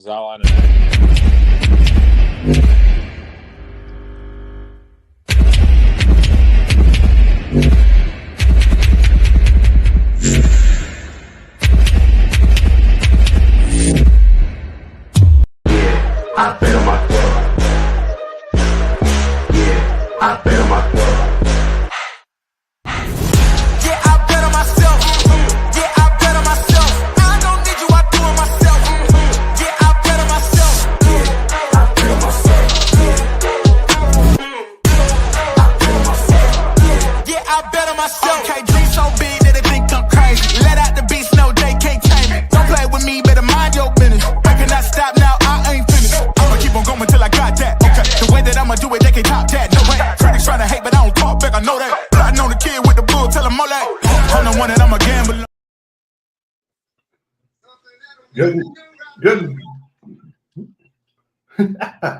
is all I know. I bet on my club. Yeah, I bet on my club. Yeah, I bet on myself. Yeah, I bet on myself. I don't need you, I do it myself. Yeah, I bet on myself. Yeah, I bet on myself. Yeah, I bet on myself. Yeah, I bet on myself. Okay, dream so big that they think I'm crazy. Let out the beast, no, they can't tame me. Don't play with me, better mind your business. I cannot stop now, I ain't finished. I'ma keep on going till I got that. Okay, the way that I'ma do it, they can't top that. No way. Critics trying to hate, but I don't talk back, I know that. Plotting on the kid with the bull, tell him all that. I'm the one that I'm a gambler. Good.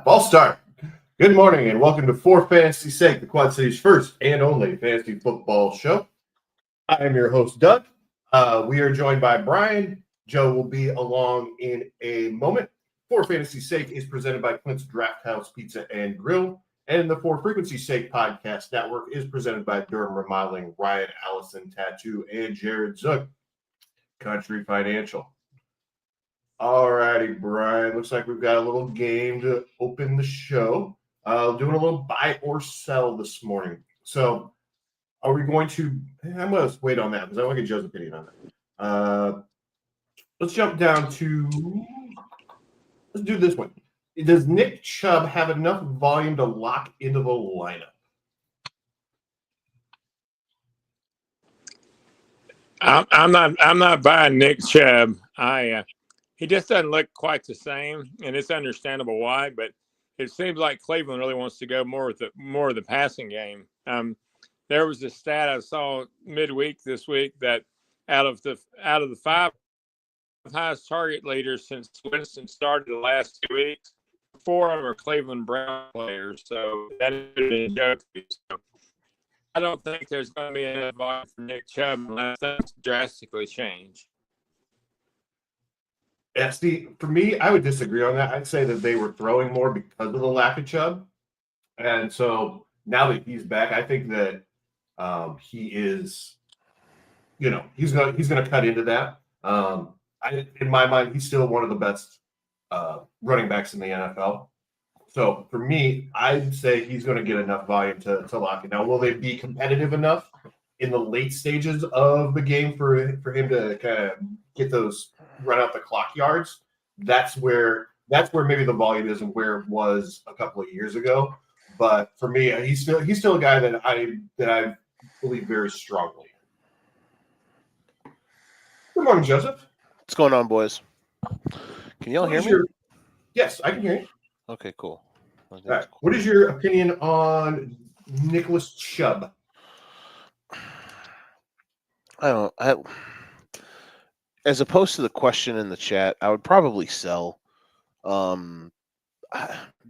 False start. Good morning and welcome to For Fantasy's Sake, the Quad City's first and only fantasy football show. I am your host, Doug. We are joined by Brian. Joe will be along in a moment. For Fantasy's Sake is presented by Clint's Draft House Pizza and Grill. And the For Frequency's Sake podcast network is presented by Durham Remodeling, Ryan Allison Tattoo, and Jared Zook, Country Financial. All righty, Brian. Looks like we've got a little game to open the show. Doing a little buy or sell this morning. So are we going to – I'm going to wait on that because I want to get Joe's opinion on that. Let's jump down to – let's do this one. Does Nick Chubb have enough volume to lock into the lineup? I'm not buying Nick Chubb. He just doesn't look quite the same, and it's understandable why. But it seems like Cleveland really wants to go more of the passing game. There was a stat I saw midweek this week that out of the five highest target leaders since Winston started the last 2 weeks, 4 of them are Cleveland Brown players. So that is a joke. So I don't think there's going to be enough volume for Nick Chubb unless things drastically change. Yeah, Steve, for me, I would disagree on that. I'd say that they were throwing more because of the lack of Chubb. And so now that he's back, I think that he is, he's gonna cut into that. In my mind, he's still one of the best running backs in the NFL. So for me, I'd say he's going to get enough volume to lock it. Now, will they be competitive enough in the late stages of the game for him to kind of get those run out the clock yards? That's where maybe the volume isn't where it was a couple of years ago. But for me, he's still a guy that I believe very strongly. Good morning, Joseph. What's going on, boys? Can y'all hear me? Yes, I can hear you. Okay, cool. All right. What is your opinion on Nicholas Chubb? As opposed to the question in the chat, I would probably sell.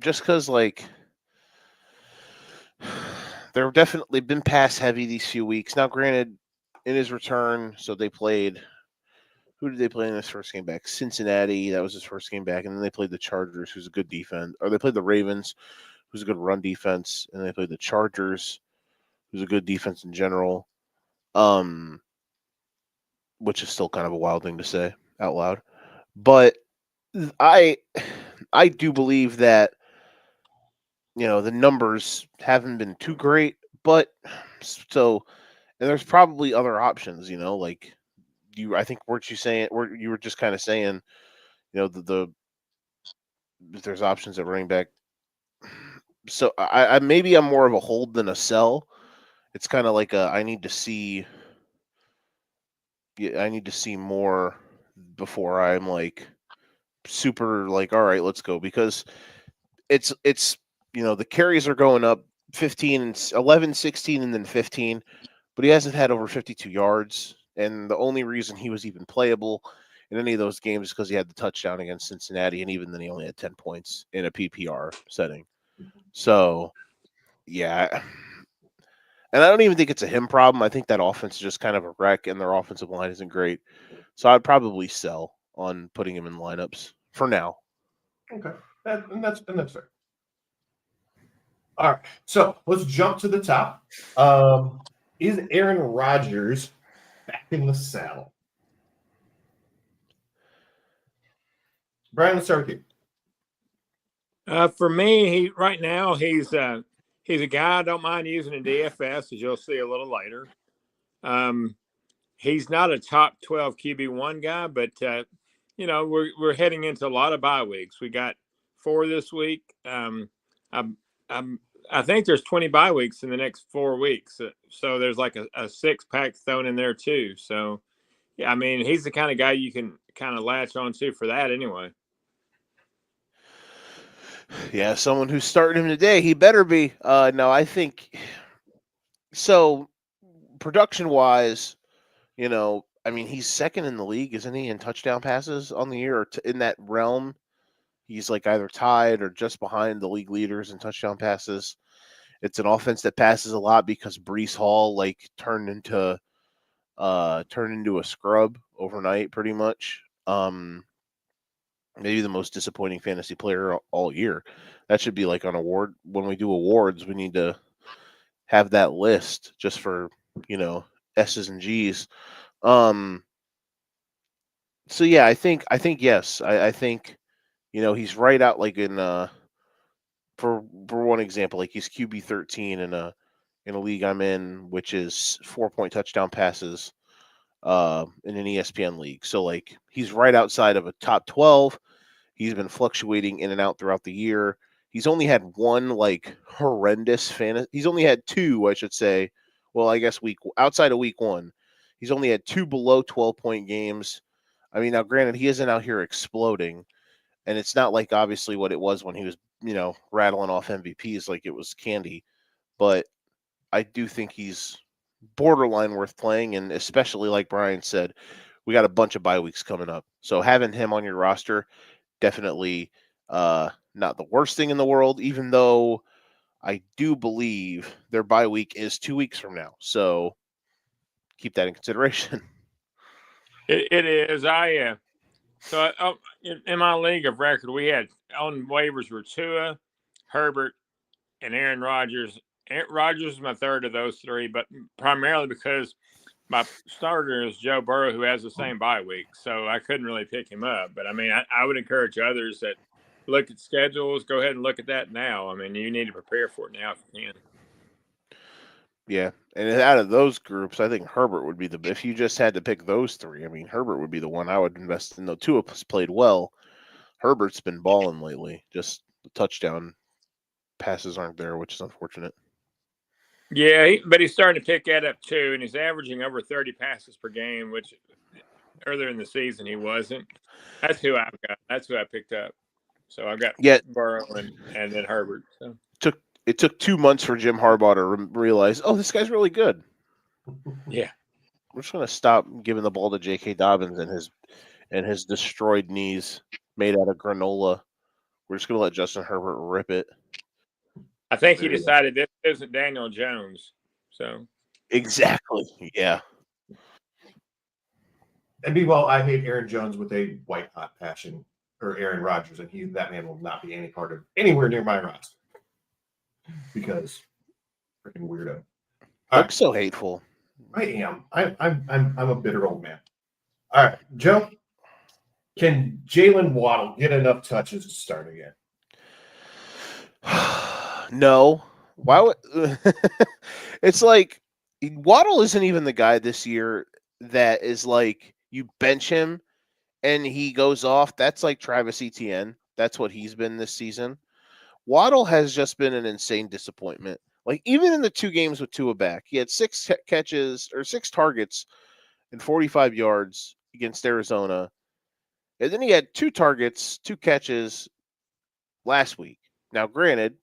Just because, they've definitely been pass heavy these few weeks. Now, granted, in his return, so they played. Who did they play in this first game back? Cincinnati. That was his first game back, and then they played the Chargers, who's a good defense, or they played the Ravens, who's a good run defense, and they played the Chargers, who's a good defense in general. Which is still kind of a wild thing to say out loud. But I do believe that, the numbers haven't been too great, but and there's probably other options, I think you were just kind of saying, if there's options at running back. So I'm more of a hold than a sell. It's kind of like I need to see more before I'm super all right, let's go, because it's the carries are going up 15 and 11, 16, and then 15, but he hasn't had over 52 yards. And the only reason he was even playable in any of those games is because he had the touchdown against Cincinnati, and even then he only had 10 points in a PPR setting. So, yeah. And I don't even think it's a him problem. I think that offense is just kind of a wreck, and their offensive line isn't great. So I'd probably sell on putting him in lineups for now. Okay, that's fair. All right, so let's jump to the top. Is Aaron Rodgers back in the saddle? Brian, let's start with you. For me, right now he's a guy I don't mind using in DFS, as you'll see a little later. He's not a top 12 QB1 guy, but we're heading into a lot of bye weeks. We got 4 this week. I think there's 20 bye weeks in the next 4 weeks, so there's like a 6-pack thrown in there too. So yeah, I mean he's the kind of guy you can kind of latch on to for that anyway. Yeah, someone who's starting him today, he better be. No, I think so. Production wise, I mean, he's second in the league, isn't he, in touchdown passes on the year, or in that realm? He's like either tied or just behind the league leaders in touchdown passes. It's an offense that passes a lot because Breece Hall turned into a scrub overnight, pretty much. Maybe the most disappointing fantasy player all year. That should be like an award. When we do awards, we need to have that list just for, S's and G's. So yeah, I think yes. I think, he's right out in for one example, like he's QB 13 in a league I'm in, which is 4-point touchdown passes in an ESPN league. So he's right outside of a top 12. He's been fluctuating in and out throughout the year. He's only had one horrendous fantasy. He's only had 2, I should say. Well, I guess outside of week 1, he's only had 2 below 12-point games. I mean, now granted, he isn't out here exploding, and it's not obviously what it was when he was, rattling off MVPs like it was candy. But I do think he's borderline worth playing, and especially like Brian said, we got a bunch of bye weeks coming up. So having him on your roster, definitely not the worst thing in the world, even though I do believe their bye week is 2 weeks from now. So keep that in consideration. It is. In my league of record, we had on waivers were Tua, Herbert, and Aaron Rodgers. Aaron Rodgers is my third of those 3, but primarily because my starter is Joe Burrow, who has the same bye week, so I couldn't really pick him up. But I mean, I would encourage others that look at schedules, go ahead and look at that now. I mean, you need to prepare for it now if you can. Yeah, and out of those groups, I think Herbert would be if you just had to pick those 3, I mean, Herbert would be the one I would invest in. Though Tua has played well, Herbert's been balling lately. Just the touchdown passes aren't there, which is unfortunate. Yeah, but he's starting to pick that up too, and he's averaging over 30 passes per game, which earlier in the season he wasn't. That's who I've got. That's who I picked up. So I got Burrow and then Herbert. So. It took 2 months for Jim Harbaugh to realize, oh, this guy's really good. Yeah, we're just gonna stop giving the ball to J.K. Dobbins and his destroyed knees made out of granola. We're just gonna let Justin Herbert rip it. I think he decided this isn't Daniel Jones. So exactly, yeah. And meanwhile, I hate Aaron Jones with a white hot passion, or Aaron Rodgers, and that man will not be any part of anywhere near my roster because freaking weirdo. Looks so hateful. I am. I'm a bitter old man. All right, Joe. Can Jalen Waddle get enough touches to start again? No. Why would it's Waddle isn't even the guy this year that is you bench him and he goes off. That's like Travis Etienne. That's what he's been this season. Waddle has just been an insane disappointment. Even in the 2 games with Tua back, he had 6 targets and 45 yards against Arizona. And then he had 2 targets, 2 catches last week. Now, granted,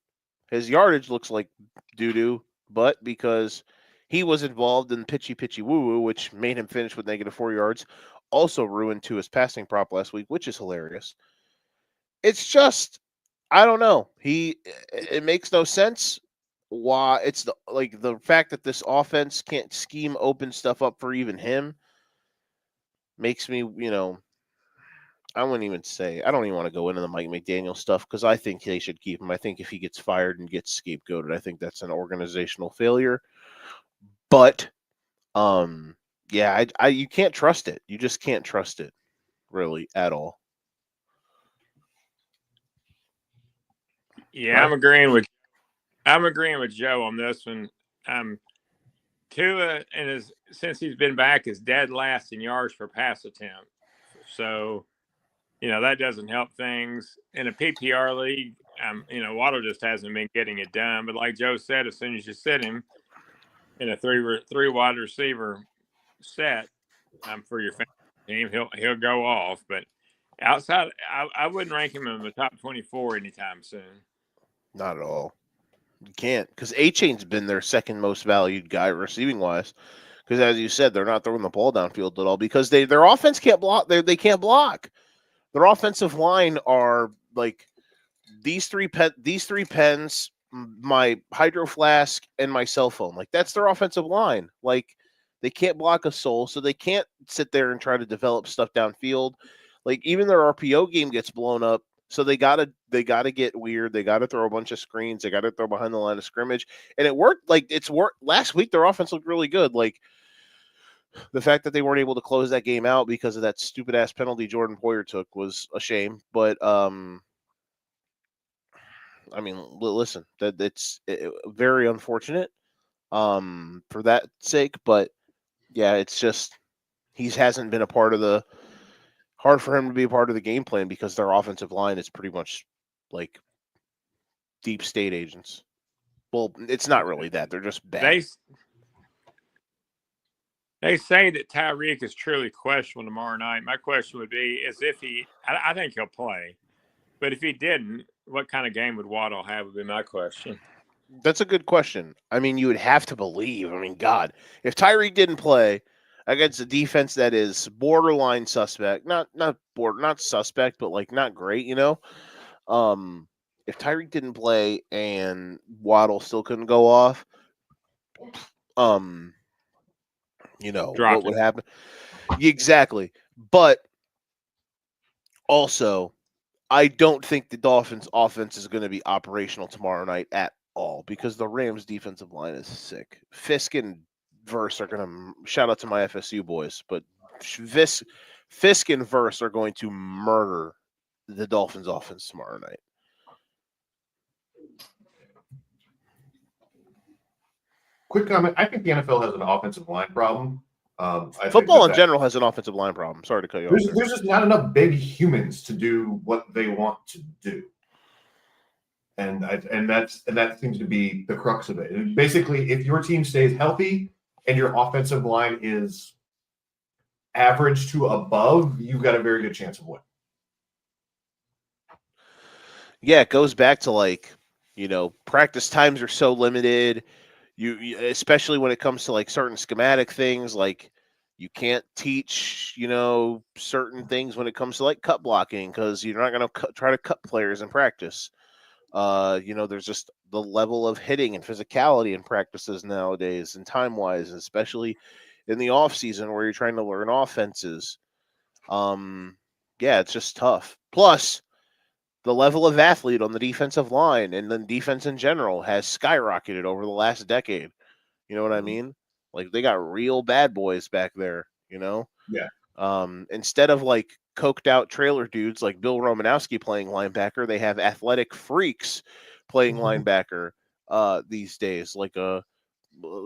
his yardage looks like doo-doo, but because he was involved in pitchy woo-woo, which made him finish with -4 yards, also ruined Tua's passing prop last week, which is hilarious. It's just, I don't know. It makes no sense. Why it's the fact that this offense can't scheme open stuff up for even him makes me, I wouldn't even say. I don't even want to go into the Mike McDaniel stuff because I think they should keep him. I think if he gets fired and gets scapegoated, I think that's an organizational failure. But, yeah, you can't trust it. You just can't trust it, really, at all. Yeah, I'm agreeing with Joe on this one. Tua since he's been back is dead last in yards per pass attempt. So, that doesn't help things in a PPR league. Waddle just hasn't been getting it done. But like Joe said, as soon as you sit him in a three wide receiver set for your fantasy team, he'll go off. But outside, I wouldn't rank him in the top 24 anytime soon. Not at all. You can't, because A-Chain's been their second most valued guy receiving wise. Because as you said, they're not throwing the ball downfield at all because their offense can't block. They can't block. Their offensive line are like these three pens, my hydro flask, and my cell phone. Like that's their offensive line. Like they can't block a soul, so they can't sit there and try to develop stuff downfield. Like even their RPO game gets blown up. So they gotta get weird. They gotta throw a bunch of screens. They gotta throw behind the line of scrimmage, and it worked. Like it's worked last week. Their offense looked really good. Like the fact that they weren't able to close that game out because of that stupid ass penalty Jordan Poyer took was a shame. But I mean, listen, that it's very unfortunate for that sake. But yeah, it's just he hasn't been a part of the. Hard for him to be a part of the game plan because their offensive line is pretty much like deep state agents. Well, it's not really that. They're just bad. They say that Tyreek is truly questionable tomorrow night. My question would be is if I think he'll play. But if he didn't, what kind of game would Waddle have would be my question. That's a good question. I mean, you would have to believe. I mean, God, if Tyreek didn't play against a defense that is borderline suspect, not suspect, but like not great, if Tyreek didn't play and Waddle still couldn't go off, what would happen? Exactly. But also, I don't think the Dolphins' offense is going to be operational tomorrow night at all because the Rams' defensive line is sick. Fisk and Verse are going to shout out to my FSU boys, but Fisk and Verse are going to murder the Dolphins' offense tomorrow night. Quick comment. I think the NFL has an offensive line problem. Football in general has an offensive line problem. Sorry to cut you off. There's just not enough big humans to do what they want to do. And that seems to be the crux of it. Basically, if your team stays healthy and your offensive line is average to above, you've got a very good chance of winning. Yeah, it goes back to practice times are so limited. You especially when it comes to like certain schematic things, like you can't teach, certain things when it comes to like cut blocking because you're not going to try to cut players in practice. There's just the level of hitting and physicality in practices nowadays and time-wise, especially in the off season where you're trying to learn offenses. It's just tough. Plus, the level of athlete on the defensive line and then defense in general has skyrocketed over the last decade. You know what I mean? Like they got real bad boys back there, Yeah. Instead of like coked out trailer dudes like Bill Romanowski playing linebacker, they have athletic freaks playing linebacker these days. Like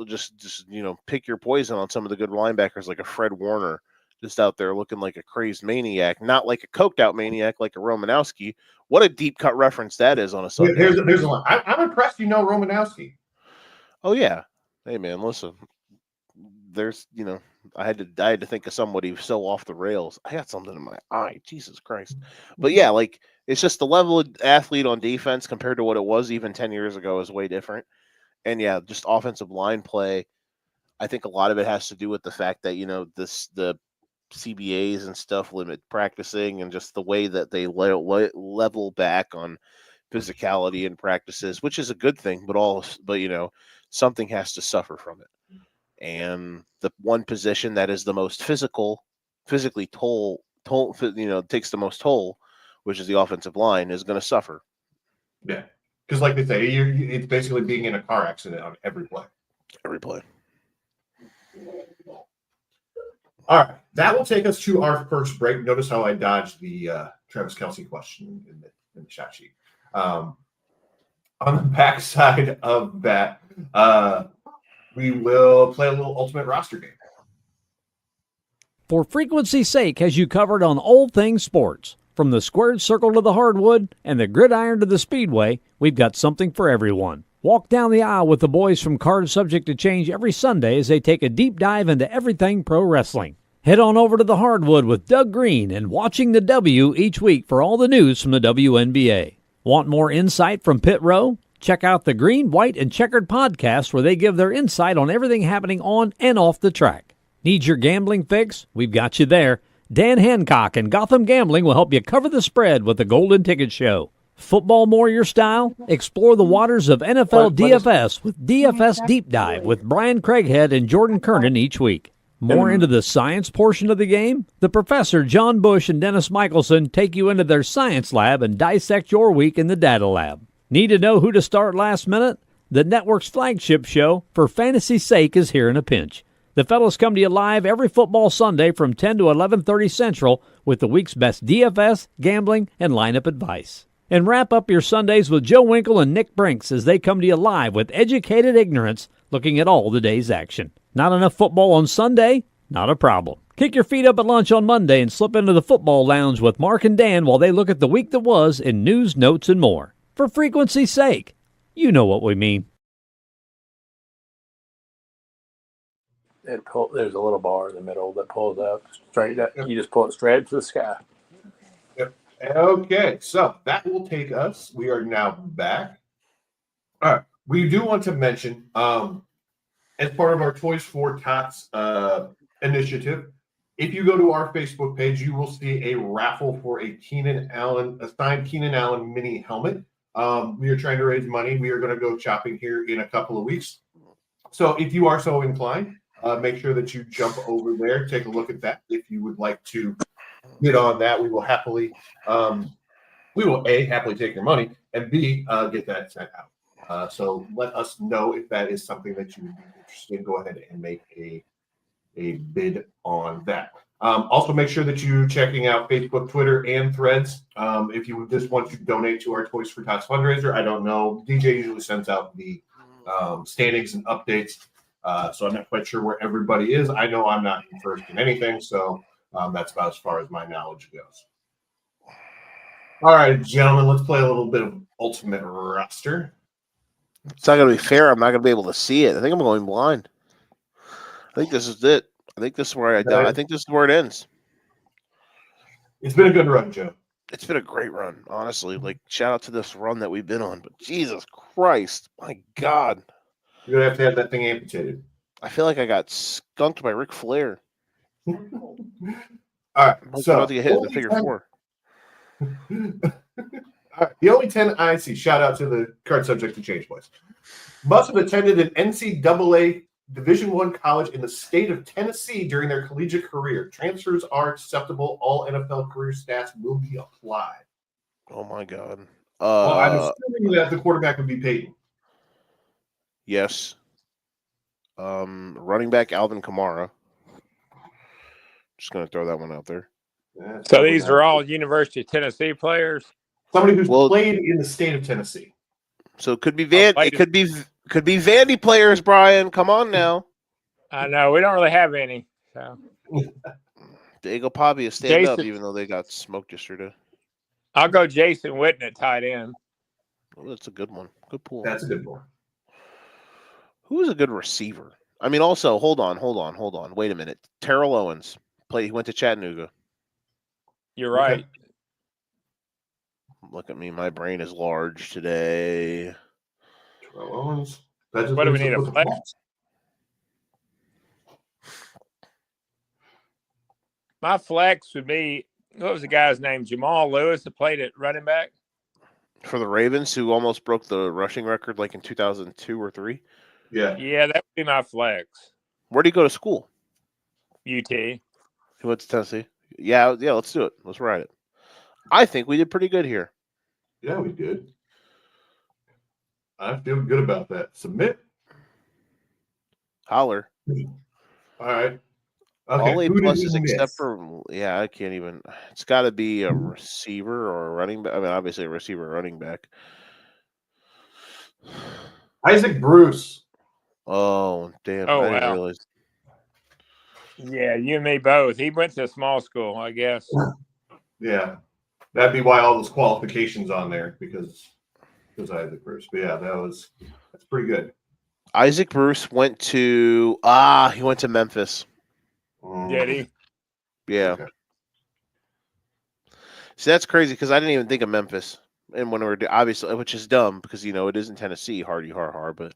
just pick your poison on some of the good linebackers like a Fred Warner just out there looking like a crazed maniac, not like a coked out maniac like a Romanowski. What a deep cut reference that is on a Sunday. Here's one. I'm impressed Romanowski. Oh yeah. Hey man, listen. There's I had to think of somebody so off the rails. I got something in my eye. Jesus Christ. But yeah, like it's just the level of athlete on defense compared to what it was even 10 years ago is way different. And yeah, just offensive line play. I think a lot of it has to do with the fact that, the CBAs and stuff limit practicing and just the way that they level back on physicality in practices, which is a good thing, but something has to suffer from it. And the one position that is the most physically takes the most toll, which is the offensive line, is going to suffer. Yeah, because like they say, it's basically being in a car accident on every play. Every play. All right, that will take us to our first break. Notice how I dodged the Travis Kelce question in the chat sheet. On the backside of that, we will play a little ultimate roster game. For frequency's sake, has you covered on all things sports. From the squared circle to the hardwood and the gridiron to the speedway, we've got something for everyone. Walk down the aisle with the boys from Cards Subject to Change every Sunday as they take a deep dive into everything pro wrestling. Head on over to the hardwood with Doug Green and Watching the W each week for all the news from the WNBA. Want more insight from Pit Row? Check out the Green, White, and Checkered podcast where they give their insight on everything happening on and off the track. Need your gambling fix? We've got you there. Dan Hancock and Gotham Gambling will help you cover the spread with the Golden Ticket Show. Football more your style? Explore the waters of NFL DFS with DFS Deep Dive with Brian Craighead and Jordan Kernan each week. More into the science portion of the game? The Professor John Bush and Dennis Michelson take you into their science lab and dissect your week in the data lab. Need to know who to start last minute? The network's flagship show, For Fantasy's Sake, is here in a pinch. The fellas come to you live every football Sunday from 10 to 11:30 Central with the week's best DFS, gambling, and lineup advice. And wrap up your Sundays with Joe Winkle and Nick Brinks as they come to you live with educated ignorance looking at all the day's action. Not enough football on Sunday? Not a problem. Kick your feet up at lunch on Monday and slip into the football lounge with Mark and Dan while they look at the week that was in news, notes, and more. For frequency's sake, you know what we mean. There's a little bar in the middle that pulls up straight up. You just pull it straight up to the sky. Yep. Okay, so that will take us. We are now back. All right. We do want to mention, as part of our Toys for Tots initiative, if you go to our Facebook page, you will see a raffle for a signed Keenan Allen mini helmet. We are trying to raise money. We are going to go shopping here in a couple of weeks. So if you are so inclined, make sure that you jump over there, take a look at that. If you would like to get on that, we will happily, A, happily take your money, and B, get that sent out. So let us know if that is something that you would be interested in. Go ahead and make a bid on that. Also, make sure that you're checking out Facebook, Twitter, and Threads. If you just want to donate to our Toys for Tots fundraiser, I don't know. DJ usually sends out the standings and updates. So I'm not quite sure where everybody is. I know I'm not first in anything, so that's about as far as my knowledge goes. All right, gentlemen, let's play a little bit of Ultimate Roster. It's not going to be fair. I'm not going to be able to see it. I think I'm going blind. I think this is it. I think this is where I die. I think this is where it ends. It's been a good run, Joe. It's been a great run, honestly. Like, shout out to this run that we've been on. But Jesus Christ, my God. You're going to have that thing amputated. I feel like I got skunked by Ric Flair. All right. So, about to get hit in the figure 4. All right, the only 10 I see, shout out to the Card Subject to Change boys, must have attended an NCAA Division I college in the state of Tennessee during their collegiate career. Transfers are acceptable. All NFL career stats will be applied. Oh, my God. Well, I'm assuming that the quarterback would be Peyton. Yes. Running back Alvin Kamara. Just going to throw that one out there. So these are all University of Tennessee players? Somebody who's played in the state of Tennessee. So it could be Vandy players, Brian. Come on now. I know. We don't really have any. So Diego Pavia stand up, even though they got smoked yesterday. I'll go Jason Witten at tight end. Oh, that's a good one. Good pool. That's a good one. Who's a good receiver? I mean, also, hold on. Wait a minute. Terrell Owens he went to Chattanooga. You're right. Okay. Look at me. My brain is large today. Terrell Owens. What do we need a flex? My flex would be, what was the guy's name? Jamal Lewis that played at running back? For the Ravens, who almost broke the rushing record like in 2002 or 3? Yeah. Yeah, that would be my flex. Where did he go to school? UT. He went to Tennessee. Yeah, let's do it. Let's ride it. I think we did pretty good here. Yeah, we did. I feel good about that. Submit. Holler. All right. Okay. All A Who did we pluses except miss? for I can't even. It's got to be a receiver or a running back. I mean, obviously a receiver, or running back. Isaac Bruce. Oh damn! Oh, I didn't wow. realize. Yeah, you and me both. He went to small school, I guess. Yeah. That'd be why all those qualifications on there because Isaac Bruce. But yeah, that's pretty good. Isaac Bruce went to he went to Memphis. Did he? Yeah. Okay. See, that's crazy because I didn't even think of Memphis. And when we were obviously, which is dumb because it isn't Tennessee, hardy har, but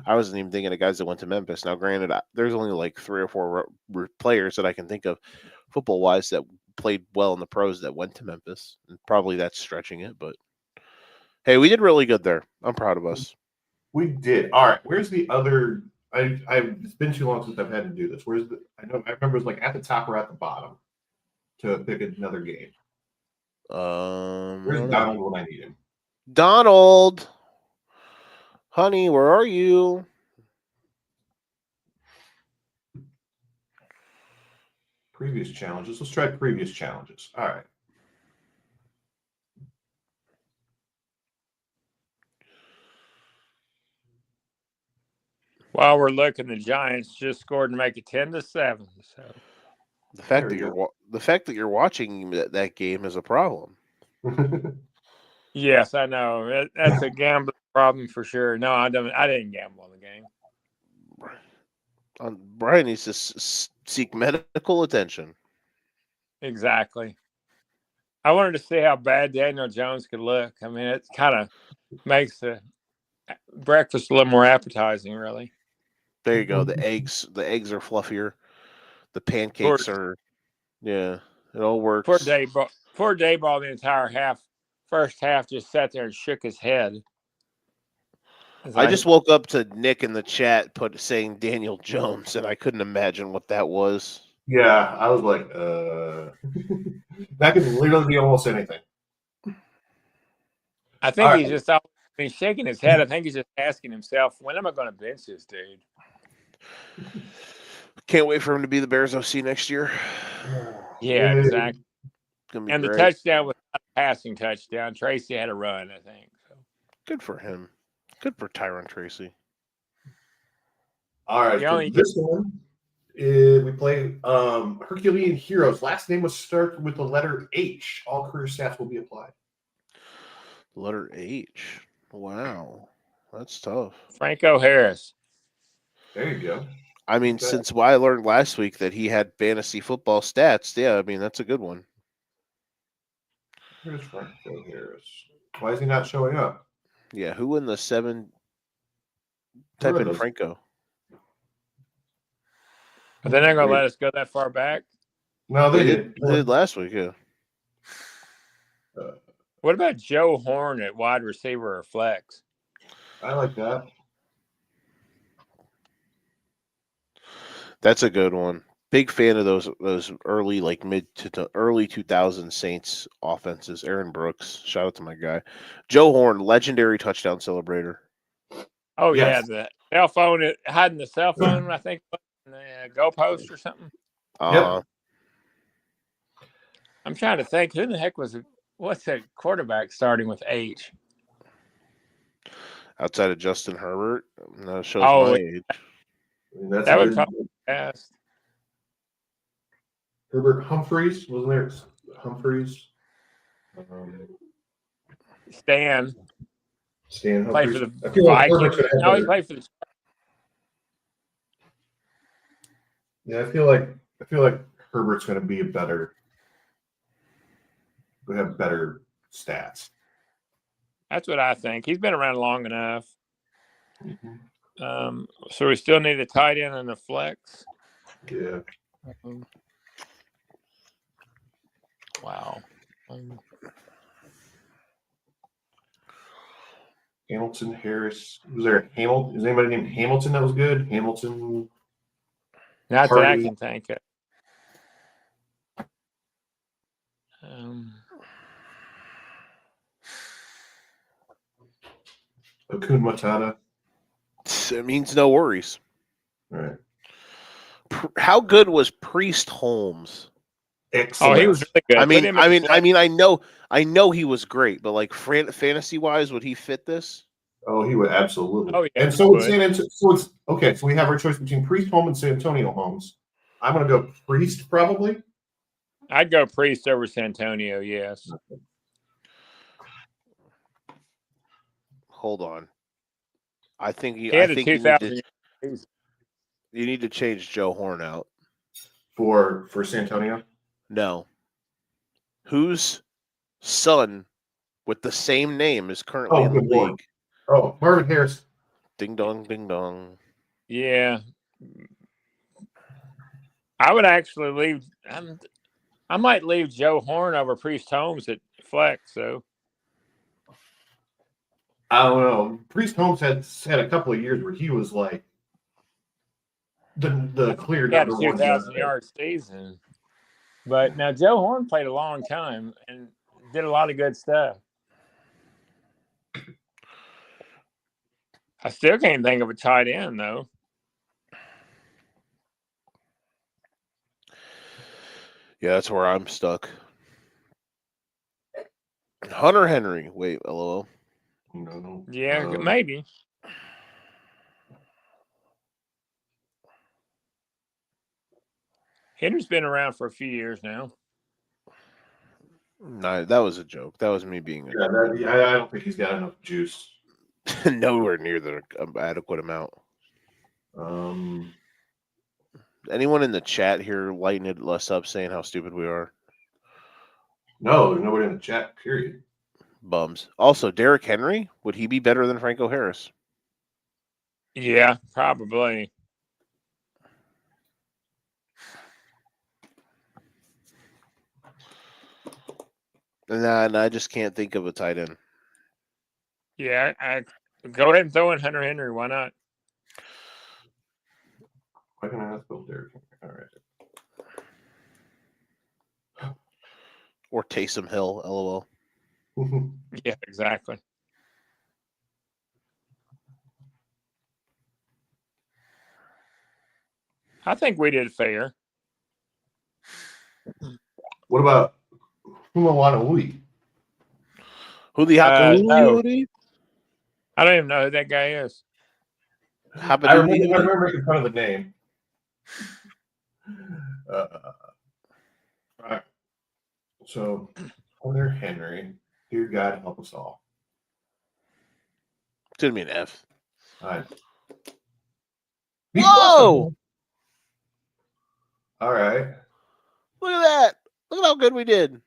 I wasn't even thinking of guys that went to Memphis. Now, granted, there's only like 3 or 4 players that I can think of football wise that played well in the pros that went to Memphis, and probably that's stretching it. But hey, we did really good there. I'm proud of us. We did. All right. Where's the other? It's been too long since I've had to do this. Where's the? I remember it was like at the top or at the bottom to pick another game. Where's Donald when I need him? Donald, honey, where are you? Previous challenges. Let's try previous challenges. All right. While we're looking, the Giants just scored to make it 10-7. So the fact that you're watching that game is a problem. yes, I know that's a gambling problem for sure. No, I didn't gamble on the game. Brian needs to seek medical attention. Exactly. I wanted to see how bad Daniel Jones could look. I mean, it kind of makes the breakfast a little more appetizing, really. There you go. The eggs are fluffier. The pancakes are, it all works. Poor Dayball the entire first half just sat there and shook his head. I just woke up to Nick in the chat saying Daniel Jones, and I couldn't imagine what that was. Yeah, I was like, that could literally be almost anything. I think he's just he's shaking his head. I think he's just asking himself, when am I going to bench this dude? Can't wait for him to be the Bears OC next year. Yeah, exactly. And great. The touchdown was not a passing touchdown. Tracy had a run, I think. So. Good for him. Good for Tyron Tracy. All right. This one, we play Herculean Heroes. Last name was start with the letter H. All career stats will be applied. Letter H. Wow. That's tough. Franco Harris. There you go. I mean, since I learned last week that he had fantasy football stats, yeah, I mean, that's a good one. Here's Franco Harris. Why is he not showing up? Yeah, who in the 7 type in Franco? But they're not going to let us go that far back? No, they did. They did last week, yeah. What about Joe Horn at wide receiver or flex? I like that. That's a good one. Big fan of those early, like mid to early 2000 Saints offenses. Aaron Brooks, shout out to my guy. Joe Horn, legendary touchdown celebrator. Oh yes. Yeah, the cell phone, hiding the cell phone, I think, in the goalpost or something. Yep. I'm trying to think, who the heck what's that quarterback starting with H? Outside of Justin Herbert, that shows my age. That would probably be fast. Herbert Humphreys, wasn't there? Humphreys. Stan Humphreys. Played for the Vikings. No, he played for the. Yeah, I feel like Herbert's going to be have better stats. That's what I think. He's been around long enough. So we still need a tight end and a flex. Yeah. Wow. Hamilton, Harris. Was there Hamilton? Is anybody named Hamilton that was good? Hamilton. Not Hardy. That I can think of. Akun Matata. It means no worries. All right. How good was Priest Holmes? Excellent. Oh, he was really good. I know he was great, but like fantasy wise, would he fit this? Oh, he would absolutely. Oh, yeah, And so it's San Antonio. So it's okay. So we have our choice between Priest Holmes and San Antonio Holmes. I'm going to go Priest probably. I'd go Priest over Santonio. Yes. Hold on. I think He had a you 2,000. need to change Joe Horn out. For San Antonio. No. Whose son with the same name is currently in the good Lord. league? Oh, Marvin Harris. Ding dong, ding dong. Yeah. I would actually leave. I might leave Joe Horn over Priest Holmes at flex. So I don't know. Priest Holmes had a couple of years where he was like the clear he had a number one. 2,000-yard season. But now Joe Horn played a long time and did a lot of good stuff. I still can't think of a tight end though. Yeah, that's where I'm stuck. Hunter Henry. Wait, LOL. No. Yeah, maybe. Henry's been around for a few years now. No, that was a joke. That was me being I don't think he's got enough juice. nowhere near the adequate amount. Anyone in the chat here lighting it less up, saying how stupid we are? No, there's nobody in the chat, period. Bums. Also, Derrick Henry, would he be better than Franco Harris? Yeah, probably. And I just can't think of a tight end. Yeah, I go ahead and throw in Hunter Henry. Why not? Why can I spell Derrick Henry? All right. Or Taysom Hill, LOL. Yeah, exactly. I think we did fair. What about Hulawanui? Who the no. I don't even know who that guy is. I remember making fun of the name. All right. So, Hunter Henry, dear God, help us all. It's going to be an F. All right. Whoa! All right. Look at that. Look at how good we did.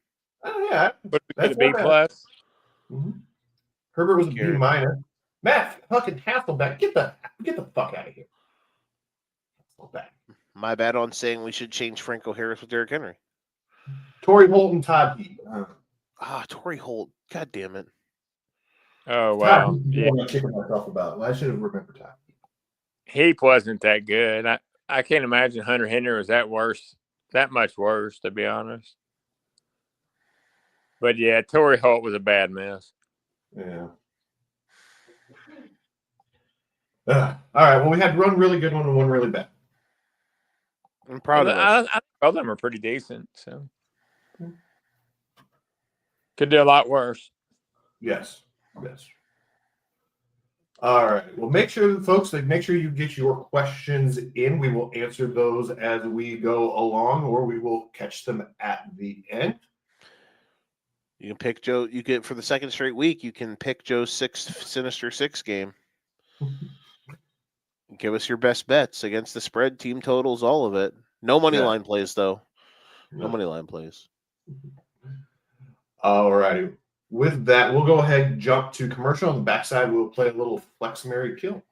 Oh, yeah. But we get a B plus. Mm-hmm. Herbert was a B minus. Matt fucking Hasselbeck, get the fuck out of here. My bad on saying we should change Franco Harris with Derrick Henry. Torrey Holt and Todd Heap. Torrey Holt. God damn it. Oh, wow. Yeah. I'm kicking myself about. I should have remembered Todd Heap wasn't that good. I can't imagine Hunter Henry was that much worse, to be honest. But yeah, Torrey Holt was a bad mess. Yeah. All right. Well, we had one really good one and one really bad. I'm proud of us. I both of them are pretty decent, so could do a lot worse. Yes. All right. Well, make sure, folks, make sure you get your questions in. We will answer those as we go along, or we will catch them at the end. You can pick Joe. You get for the second straight week. You can pick Joe's Sinister Six game. Give us your best bets against the spread, team totals, all of it. No money line plays, though. No money line plays. All righty. With that, we'll go ahead and jump to commercial. On the backside, we'll play a little Flex Mary Kill.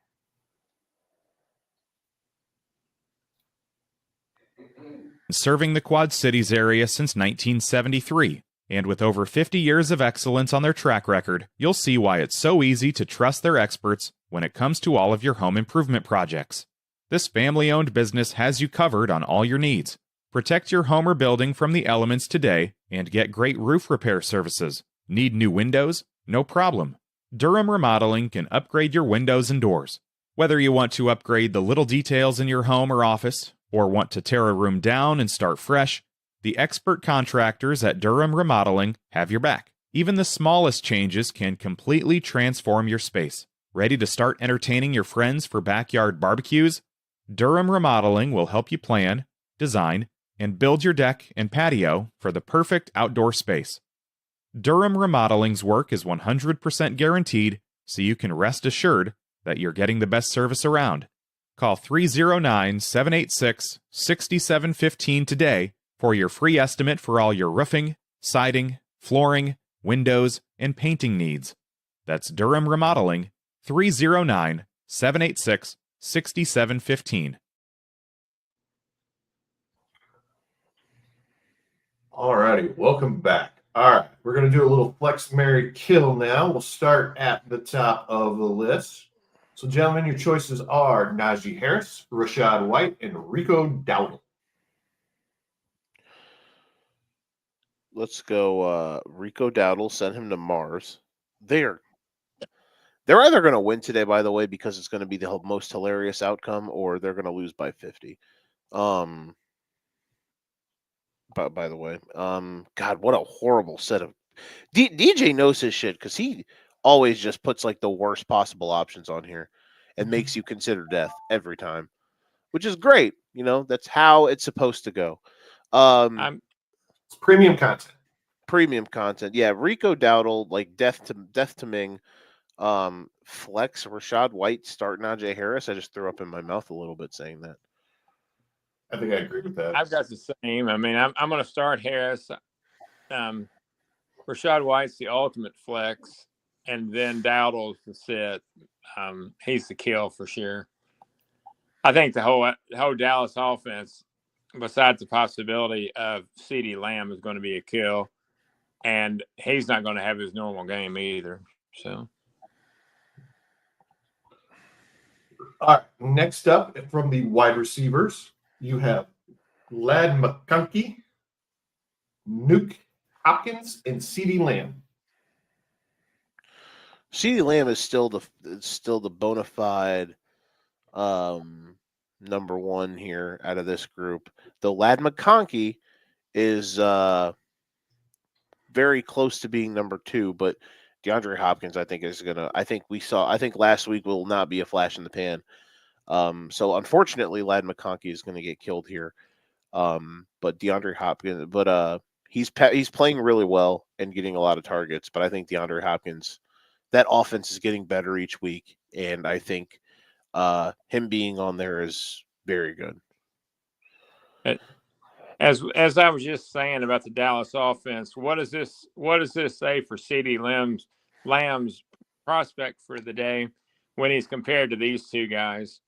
Serving the Quad Cities area since 1973. And with over 50 years of excellence on their track record, you'll see why it's so easy to trust their experts when it comes to all of your home improvement projects. This family-owned business has you covered on all your needs. Protect your home or building from the elements today and get great roof repair services. Need new windows? No problem. Durham Remodeling can upgrade your windows and doors. Whether you want to upgrade the little details in your home or office, or want to tear a room down and start fresh, the expert contractors at Durham Remodeling have your back. Even the smallest changes can completely transform your space. Ready to start entertaining your friends for backyard barbecues? Durham Remodeling will help you plan, design, and build your deck and patio for the perfect outdoor space. Durham Remodeling's work is 100% guaranteed, so you can rest assured that you're getting the best service around. Call 309-786-6715 today for your free estimate for all your roofing, siding, flooring, windows, and painting needs. That's Durham Remodeling, 309-786-6715. All righty, welcome back. All right, we're going to do a little flex, marry, kill now. We'll start at the top of the list. So, gentlemen, your choices are Najee Harris, Rashad White, and Rico Dowdle. Let's go Rico Dowdle, send him to Mars. They're either going to win today, by the way, because it's going to be the most hilarious outcome, or they're going to lose by 50. By the way, God, what a horrible set of DJ knows his shit because he always just puts like the worst possible options on here and makes you consider death every time, which is great. You know, that's how it's supposed to go. It's premium content. Premium content, yeah. Rico Dowdle, like death to Ming. Flex Rashad White, start Najee Harris. I just threw up in my mouth a little bit saying that. I think I agree with that. I've got the same. I mean, I'm going to start Harris. Rashad White's the ultimate flex, and then Dowdle's the sit. He's the kill for sure. I think the whole Dallas offense, besides the possibility of CeeDee Lamb, is going to be a kill, and he's not going to have his normal game either. So, all right. Next up from the wide receivers, you have Ladd McConkey, Nuke Hopkins, and CeeDee Lamb. CeeDee Lamb is still the bona fide number one here out of this group. Though Ladd McConkey is very close to being number two, but DeAndre Hopkins, I think last week will not be a flash in the pan. So unfortunately, Ladd McConkey is going to get killed here. But DeAndre Hopkins, he's playing really well and getting a lot of targets. But I think DeAndre Hopkins, that offense is getting better each week, and I think him being on there is very good. As I was just saying about the Dallas offense, what does this say for CeeDee Lamb's prospect for the day when he's compared to these two guys?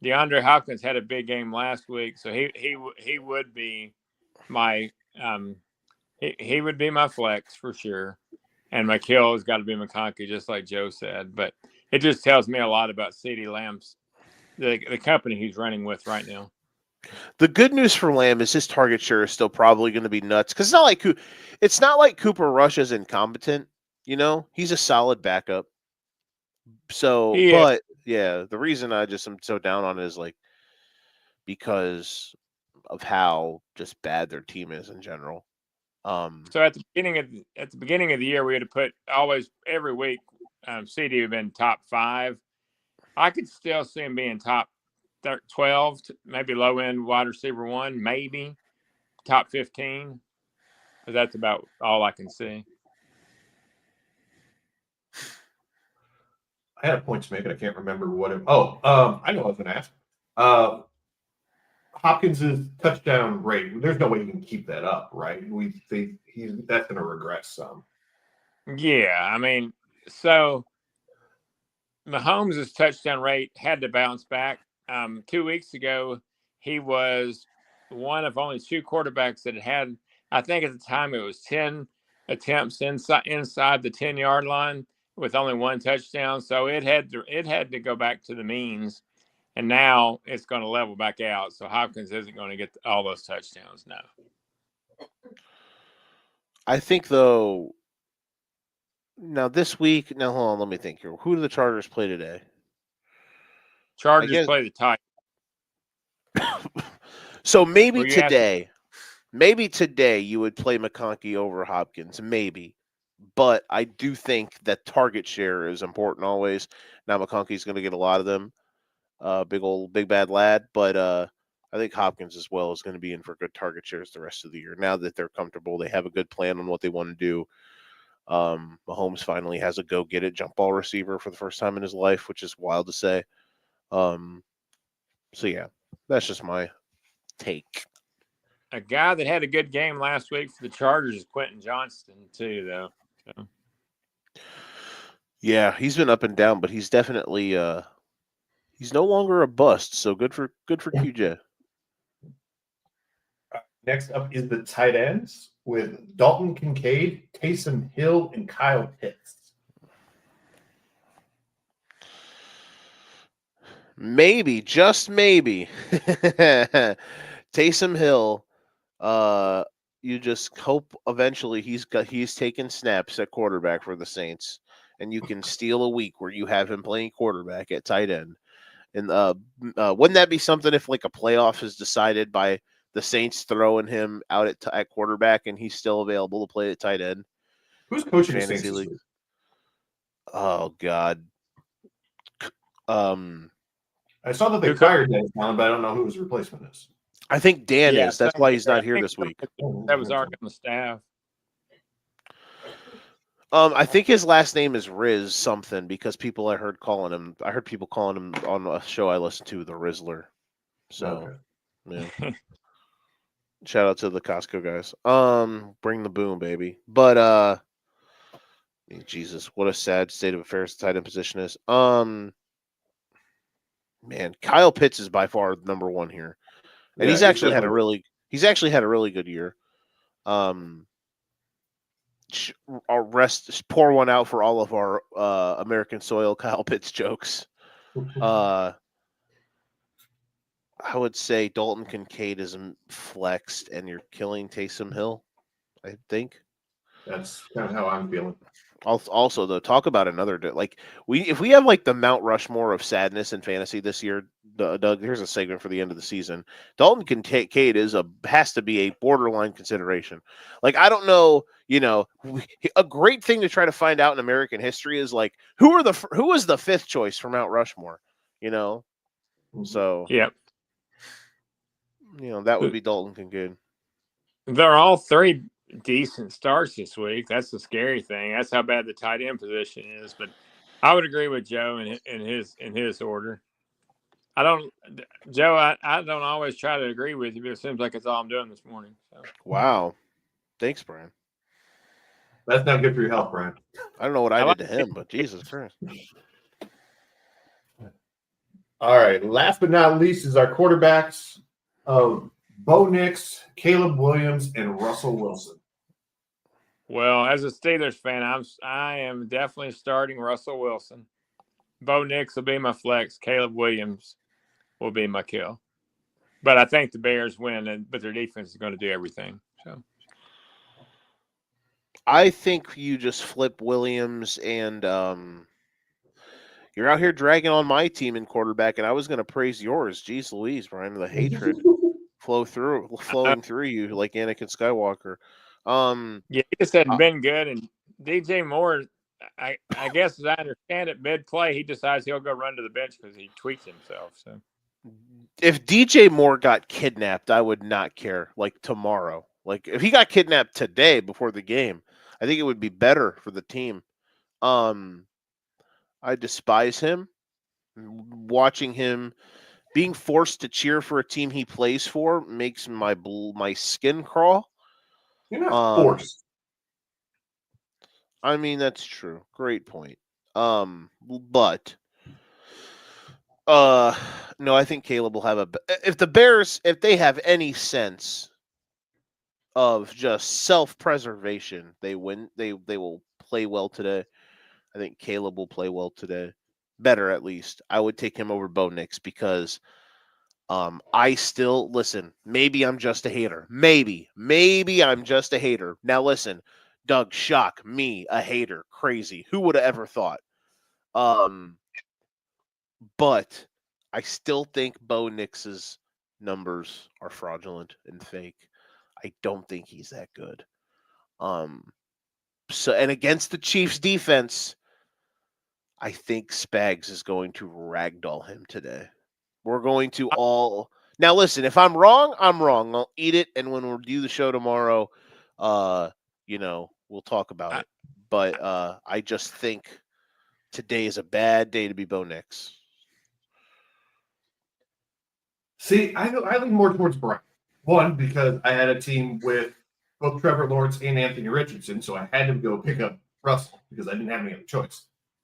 DeAndre Hopkins had a big game last week, so he would be my he would be my flex for sure, and my kill has got to be McConkey, just like Joe said. But it just tells me a lot about CeeDee Lamb's the company he's running with right now. The good news for Lamb is his target share is still probably going to be nuts because it's not like Cooper Rush is incompetent. You know, he's a solid backup. So, but yeah, the reason I just am so down on it is like because of how just bad their team is in general. So at the beginning of the year, we had to put always every week. CD would have been top 5. I could still see him being top 12, maybe low end wide receiver 1, maybe top 15. But that's about all I can see. I had a point to make, and I can't remember what it. I know what I was going to ask. Hopkins' touchdown rate. There's no way you can keep that up, right? That's going to regress some. Yeah, I mean, so Mahomes' touchdown rate had to bounce back. 2 weeks ago, he was one of only 2 quarterbacks that had, I think at the time it was 10 attempts inside the 10-yard line with only 1 touchdown. So it had to go back to the means, and now it's going to level back out. So Hopkins isn't going to get all those touchdowns now. I think though, Now this week, now hold on, let me think here. Who do the Chargers play today? Chargers guess- play the Titans. So maybe Well, you have to- today you would play McConkey over Hopkins, maybe. But I do think that target share is important always. Now McConkey's going to get a lot of them, big bad lad. But I think Hopkins as well is going to be in for good target shares the rest of the year. Now that they're comfortable, they have a good plan on what they want to do. Mahomes finally has a go-get-it jump ball receiver for the first time in his life, which is wild to say. So yeah, that's just my take. A guy that had a good game last week for the Chargers is Quentin Johnston too, though. So. Yeah, he's been up and down, but he's definitely he's no longer a bust. So good for QJ. Next up is the tight ends with Dalton Kincaid, Taysom Hill, and Kyle Pitts. Maybe, just maybe, Taysom Hill. You just hope eventually he's taking snaps at quarterback for the Saints, and you can steal a week where you have him playing quarterback at tight end. And wouldn't that be something if like a playoff is decided by the Saints throwing him out at quarterback and he's still available to play at tight end? Who's coaching the Saints Fantasy this league. week? Oh God. I saw that they fired Dan Allen, but I don't know who his replacement is. I think Dan Yeah, is. That's why he's not I here think this week. That was already on the staff. I think his last name is Riz something because people I heard people calling him on a show I listened to, the Rizzler. So, yeah. Shout out to the Costco guys. Bring the boom, baby. But Jesus, what a sad state of affairs the tight end position is. Man, Kyle Pitts is by far number one here. And he's actually had a really good year. I'll pour one out for all of our American soil Kyle Pitts jokes. I would say Dalton Kincaid is flexed, and you're killing Taysom Hill. I think that's kind of how I'm feeling. Also, though, talk about another like if we have like the Mount Rushmore of sadness in fantasy this year, Doug. Here's a segment for the end of the season. Dalton Kincaid has to be a borderline consideration. Like I don't know, a great thing to try to find out in American history is like who was the fifth choice for Mount Rushmore, So yep, that would be Dalton Kincaid. They're all three decent starts this week. That's the scary thing. That's how bad the tight end position is. But I would agree with Joe in his order. I don't always try to agree with you, but it seems like it's all I'm doing this morning. So. Wow. Thanks, Brian. That's not good for your health, Brian. I don't know what I did to him, but Jesus Christ. All right. Last but not least is our quarterbacks of Bo Nix, Caleb Williams, and Russell Wilson. Well, as a Steelers fan, I am definitely starting Russell Wilson. Bo Nix will be my flex. Caleb Williams will be my kill. But I think the Bears win, but their defense is going to do everything. So I think you just flip Williams and you're out here dragging on my team in quarterback, and I was going to praise yours. Jeez Louise, Brian, the hatred flowing through you like Anakin Skywalker. Yeah, he just hadn't been good, and DJ Moore, I guess as I understand it, mid-play, he decides he'll go run to the bench because he tweaks himself. So, if DJ Moore got kidnapped, I would not care. Like tomorrow, like if he got kidnapped today before the game, I think it would be better for the team. I despise him. Watching him being forced to cheer for a team he plays for makes my skin crawl. You're not forced. I mean, that's true. Great point. But no, I think Caleb will have if the Bears, if they have any sense of just self-preservation, they win. They will play well today. I think Caleb will play well today. Better, at least. I would take him over Bo Nix because I still listen. Maybe I'm just a hater. Maybe I'm just a hater. Now listen, Doug, shock, me, a hater, crazy. Who would have ever thought? But I still think Bo Nix's numbers are fraudulent and fake. I don't think he's that good. So, and against the Chiefs defense, I think Spags is going to ragdoll him today. We're going to all now listen, if I'm wrong, I'm wrong. I'll eat it, and when we do the show tomorrow, we'll talk about it. But I just think today is a bad day to be Bo Nix. See, I lean more towards Brian. One, because I had a team with both Trevor Lawrence and Anthony Richardson, so I had to go pick up Russell because I didn't have any other choice.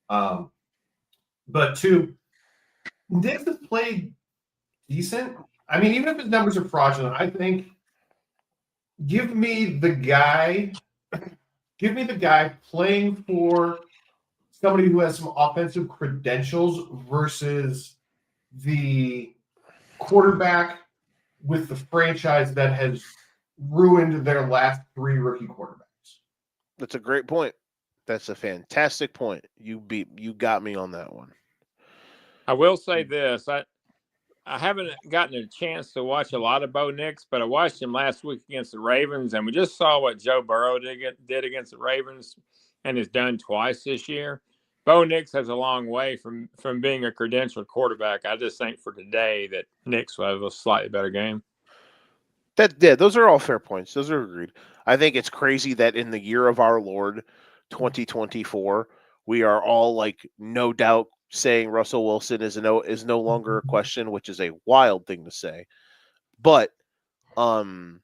But two, Nix has played decent. I mean, even if his numbers are fraudulent, I think give me the guy playing for somebody who has some offensive credentials versus the quarterback with the franchise that has ruined their last 3 rookie quarterbacks. That's a great point. That's a fantastic point. You got me on that one. I will say this. I haven't gotten a chance to watch a lot of Bo Nix, but I watched him last week against the Ravens, and we just saw what Joe Burrow did against the Ravens and has done twice this year. Bo Nix has a long way from being a credentialed quarterback. I just think for today that Nix will have a slightly better game. Those are all fair points. Those are agreed. I think it's crazy that in the year of our Lord, 2024, we are all like no doubt saying Russell Wilson is no longer a question, which is a wild thing to say. But no,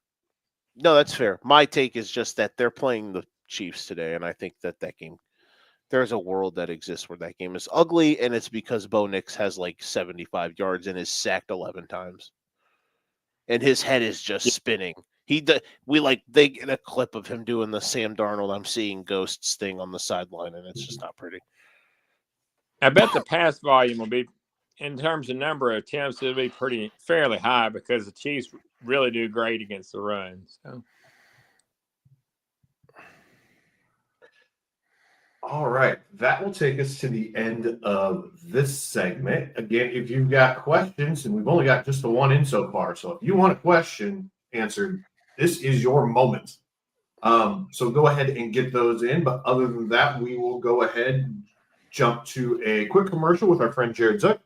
that's fair. My take is just that they're playing the Chiefs today, and I think that game, there's a world that exists where that game is ugly, and it's because Bo Nix has like 75 yards and is sacked 11 times. And his head is just spinning. They get a clip of him doing the Sam Darnold I'm seeing ghosts thing on the sideline, and it's just not pretty. I bet the pass volume will be, in terms of number of attempts, it'll be fairly high because the Chiefs really do great against the run. So. All right, that will take us to the end of this segment. Again, if you've got questions, and we've only got just the one in so far, so if you want a question answered, this is your moment. So go ahead and get those in. But other than that, we will go ahead and jump to a quick commercial with our friend Jared Zook.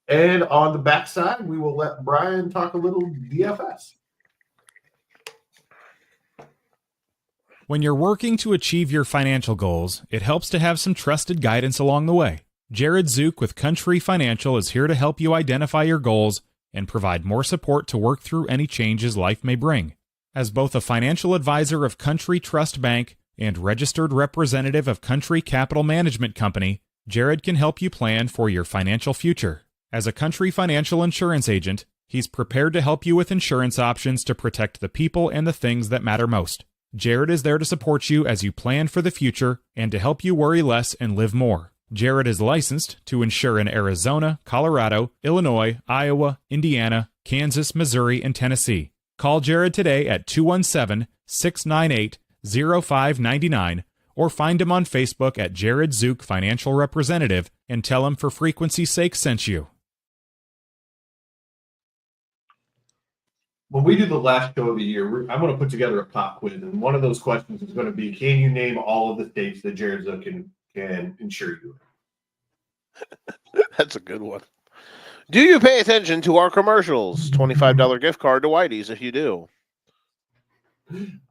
And on the backside, we will let Brian talk a little DFS. When you're working to achieve your financial goals, it helps to have some trusted guidance along the way. Jared Zook with Country Financial is here to help you identify your goals and provide more support to work through any changes life may bring. As both a financial advisor of Country Trust Bank and registered representative of Country Capital Management Company, Jared can help you plan for your financial future. As a Country Financial insurance agent, he's prepared to help you with insurance options to protect the people and the things that matter most. Jared is there to support you as you plan for the future and to help you worry less and live more. Jared is licensed to insure in Arizona, Colorado, Illinois, Iowa, Indiana, Kansas, Missouri, and Tennessee. Call Jared today at 217-698-0599 or find him on Facebook at Jared Zook Financial Representative and tell him For Frequency's Sake sent you. When we do the last show of the year, I'm going to put together a pop quiz, and one of those questions is going to be, can you name all of the states that Jared Zook can insure you in? That's a good one. Do you pay attention to our commercials? $25 gift card to Whitey's if you do.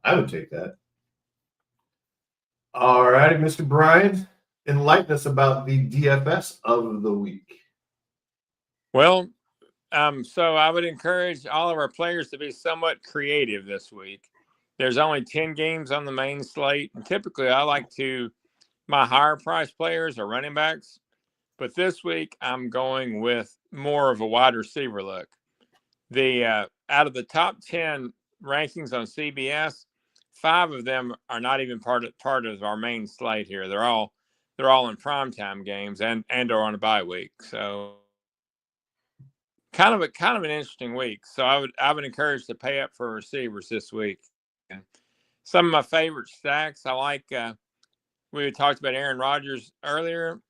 I would take that. All righty, Mr. Brian, enlighten us about the DFS of the week. Well, so I would encourage all of our players to be somewhat creative this week. There's only 10 games on the main slate, and typically my higher price players are running backs, but this week I'm going with more of a wide receiver look. Out of the top 10 rankings on CBS, 5 of them are not even part of our main slate here. They're all in primetime games and are on a bye week. So kind of an interesting week. So I would encourage to pay up for receivers this week. some of my favorite stacks. I like. We talked about Aaron Rodgers earlier.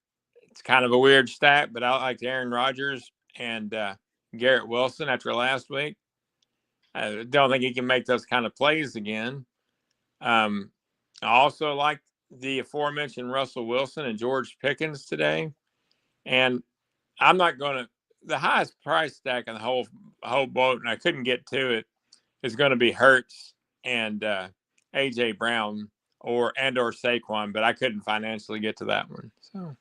It's kind of a weird stack, but I like Aaron Rodgers and Garrett Wilson after last week. I don't think he can make those kind of plays again. I also like the aforementioned Russell Wilson and George Pickens today. And I'm not going to – the highest price stack in the whole boat, and I couldn't get to it, is going to be Hurts and A.J. Brown or Saquon, but I couldn't financially get to that one. So.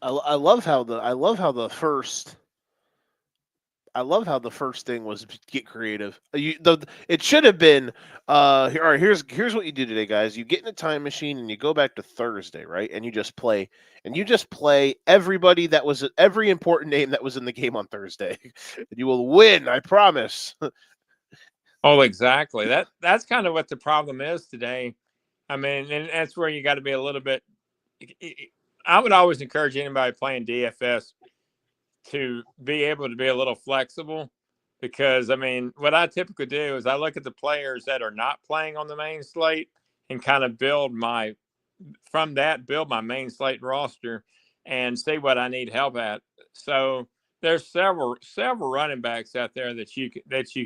I love how the first thing was get creative. It should have been all right, here's what you do today, guys. You get in a time machine and you go back to Thursday, right? And you just play everybody that was every important name that was in the game on Thursday. And you will win, I promise. Oh, exactly. That's kind of what the problem is today. I mean, and that's where you got to be a little bit. I would always encourage anybody playing DFS to be able to be a little flexible, because, I mean, what I typically do is I look at the players that are not playing on the main slate and kind of build my main slate roster and see what I need help at. So there's several running backs out there that you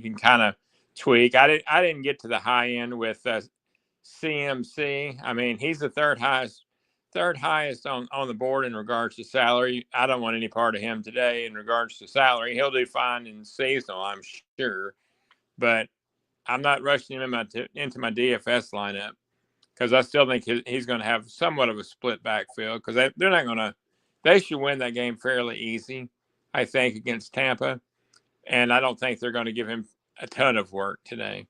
can kind of tweak. I didn't get to the high end with CMC. I mean, he's the third highest on the board in regards to salary. I don't want any part of him today in regards to salary. He'll do fine in seasonal, I'm sure, but I'm not rushing him into my DFS lineup, because I still think he's going to have somewhat of a split backfield, because they should win that game fairly easy, I think, against Tampa, and I don't think they're going to give him a ton of work today.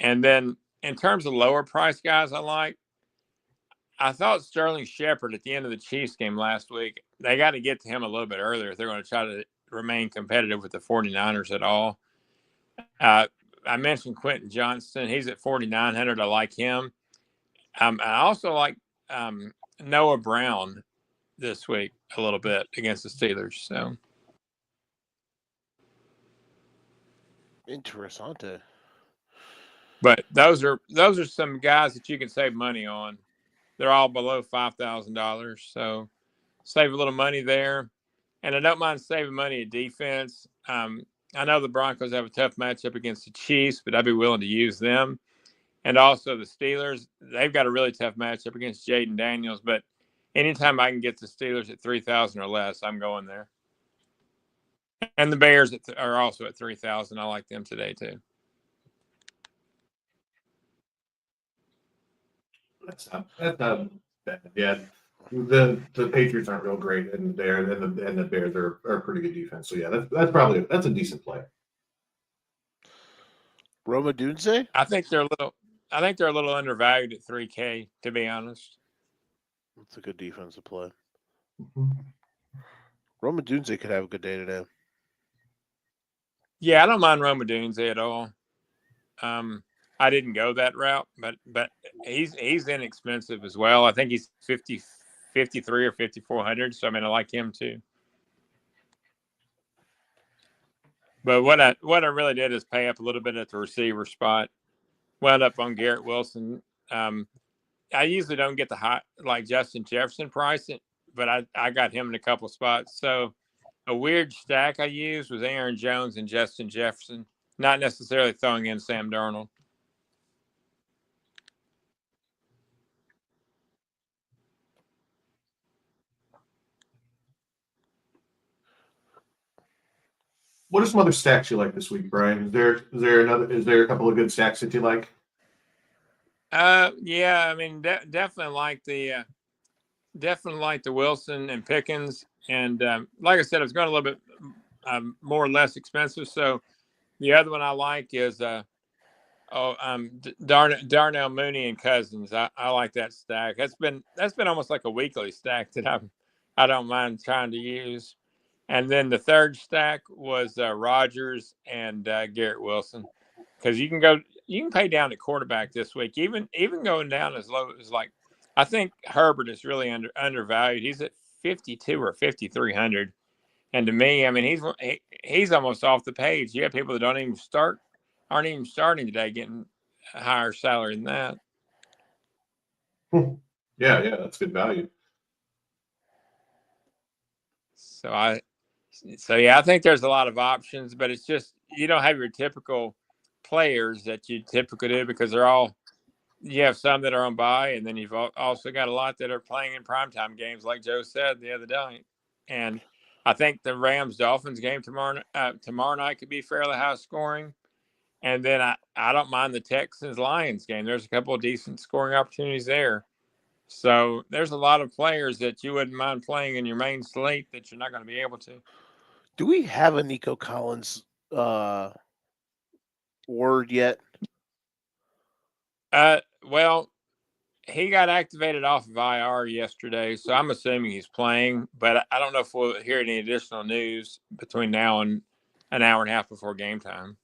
And then in terms of lower price guys I thought Sterling Shepard at the end of the Chiefs game last week, they got to get to him a little bit earlier if they're going to try to remain competitive with the 49ers at all. I mentioned Quentin Johnston. He's at 4,900. I like him. I also like Noah Brown this week a little bit against the Steelers. So Interessante. But those are some guys that you can save money on. They're all below $5,000, so save a little money there. And I don't mind saving money at defense. I know the Broncos have a tough matchup against the Chiefs, but I'd be willing to use them. And also the Steelers, they've got a really tough matchup against Jaden Daniels. But anytime I can get the Steelers at 3,000 or less, I'm going there. And the Bears are also at 3,000. I like them today too. That's not bad. Yeah, the Patriots aren't real great, and the Bears are a pretty good defense. So yeah, that's a decent play. Roma Dunze? I think they're a little undervalued at $3K, to be honest. That's a good defensive play. Mm-hmm. Roma Dunze could have a good day today. Yeah, I don't mind Roma Dunze at all. I didn't go that route, but he's inexpensive as well. I think he's 53 or 5,400. So I mean, I like him too. But what I really did is pay up a little bit at the receiver spot. Wound up on Garrett Wilson. I usually don't get the high like Justin Jefferson price, but I got him in a couple spots. So a weird stack I used was Aaron Jones and Justin Jefferson, not necessarily throwing in Sam Darnold. What are some other stacks you like this week, Brian? Is there a couple of good stacks that you like? Yeah, I mean, definitely like the Wilson and Pickens, and like I said, it's going a little bit more or less expensive. So the other one I like is Darnell Mooney and Cousins. I like that stack. That's been almost like a weekly stack that I don't mind trying to use. And then the third stack was Rodgers and Garrett Wilson, because you can pay down at quarterback this week, even going down as low as I think Herbert is really undervalued. He's at 52 or 5,300. And to me, I mean, he's almost off the page. You have people that aren't even starting today getting a higher salary than that. Yeah, that's good value. So I think there's a lot of options, but it's just you don't have your typical players that you typically do because you have some that are on bye, and then you've also got a lot that are playing in primetime games, like Joe said the other day. And I think the Rams-Dolphins game tomorrow night could be fairly high scoring. And then I don't mind the Texans-Lions game. There's a couple of decent scoring opportunities there. So there's a lot of players that you wouldn't mind playing in your main slate that you're not going to be able to. Do we have a Nico Collins word yet? Well, he got activated off of IR yesterday, so I'm assuming he's playing. But I don't know if we'll hear any additional news between now and an hour and a half before game time.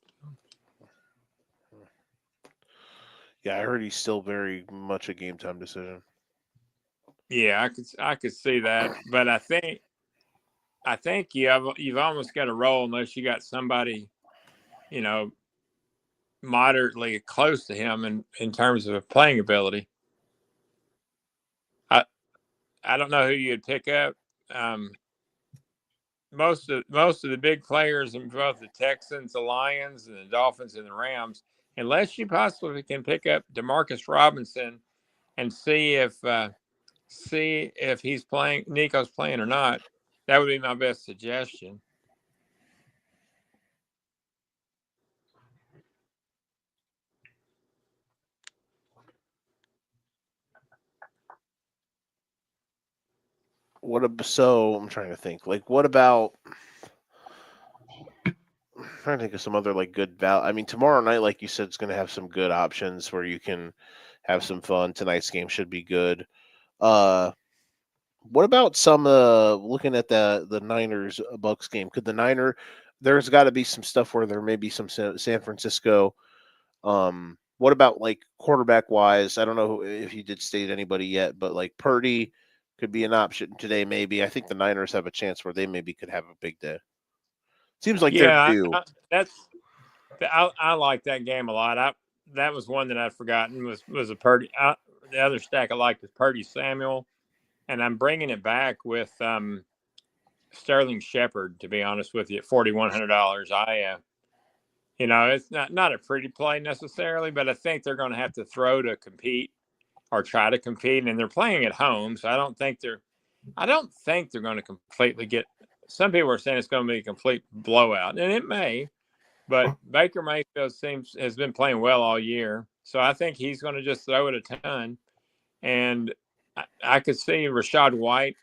Yeah, I heard he's still very much a game time decision. Yeah, I could see that, but I think you've almost got to roll unless you got somebody, moderately close to him in terms of playing ability. I don't know who you'd pick up. Most of the big players in both the Texans, the Lions, and the Dolphins and the Rams, unless you possibly can pick up Demarcus Robinson and see if he's playing, Nico's playing or not, that would be my best suggestion. So I'm trying to think. Like, what about? I'm trying to think of some other good value. I mean, tomorrow night, like you said, it's going to have some good options where you can have some fun. Tonight's game should be good. What about some looking at the Niners Bucks game? Could the there's got to be some stuff where there may be some San Francisco. What about quarterback wise? I don't know if you did state anybody yet, but Purdy could be an option today. Maybe I think the Niners have a chance where they maybe could have a big day. Seems like they're due. I like that game a lot. That was one that I'd forgotten was a Purdy. The other stack I liked was Purdy Samuel, and I'm bringing it back with Sterling Shepard. To be honest with you, at $4,100, it's not a pretty play necessarily, but I think they're going to have to throw to compete or try to compete, and they're playing at home, so I don't think they're going to completely get. Some people are saying it's going to be a complete blowout, and it may. But Baker Mayfield has been playing well all year, so I think he's going to just throw it a ton. And I could see Rachaad White,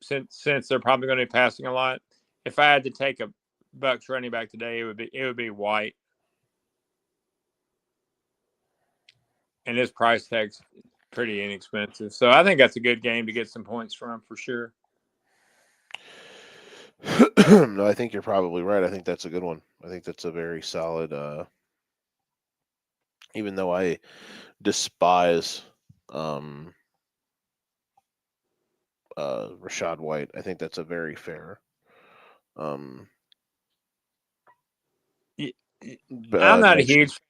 since they're probably going to be passing a lot. If I had to take a Bucs running back today, it would be White, and his price tag's pretty inexpensive. So I think that's a good game to get some points from for sure. No, I think you're probably right. I think that's a good one. I think that's a very solid. Even though I despise Rachaad White, I think that's a very fair. I'm not a huge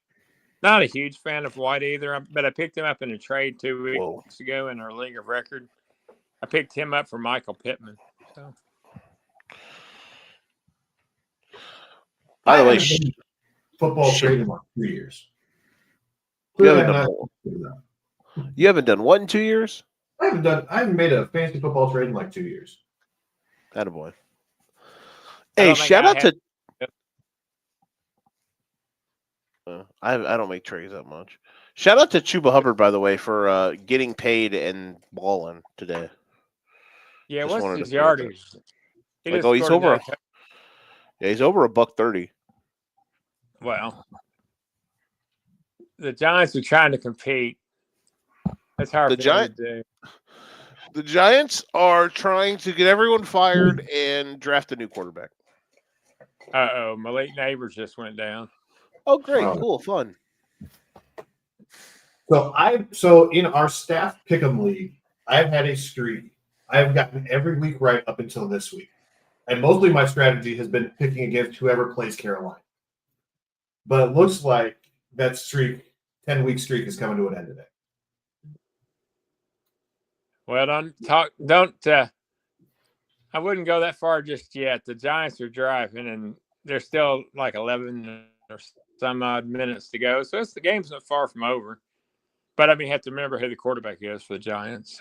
fan of White either, but I picked him up in a trade 2 weeks ago in our league of record. I picked him up for Michael Pittman. So. By the way, football trade in 2 years. You haven't done what in 2 years? I haven't made a fantasy football trade in 2 years. Attaboy. Hey, shout out to. I don't make trades that much. Shout out to Chuba Hubbard, by the way, for getting paid and balling today. Yeah, what's his yardage? He's over. Yeah, he's over $130. Well, the Giants are trying to compete. That's hard for them to do. The Giants are trying to get everyone fired and draft a new quarterback. Malik Neighbors just went down. Oh, great. Cool. Fun. So in our staff pick'em league, I've had a streak I have gotten every week right up until this week. And mostly my strategy has been picking against whoever plays Carolina. But it looks like that streak, 10-week streak, is coming to an end today. Well, I wouldn't go that far just yet. The Giants are driving, and there's still like 11 or some odd minutes to go. So the game's not far from over. But I mean, you have to remember who the quarterback is for the Giants.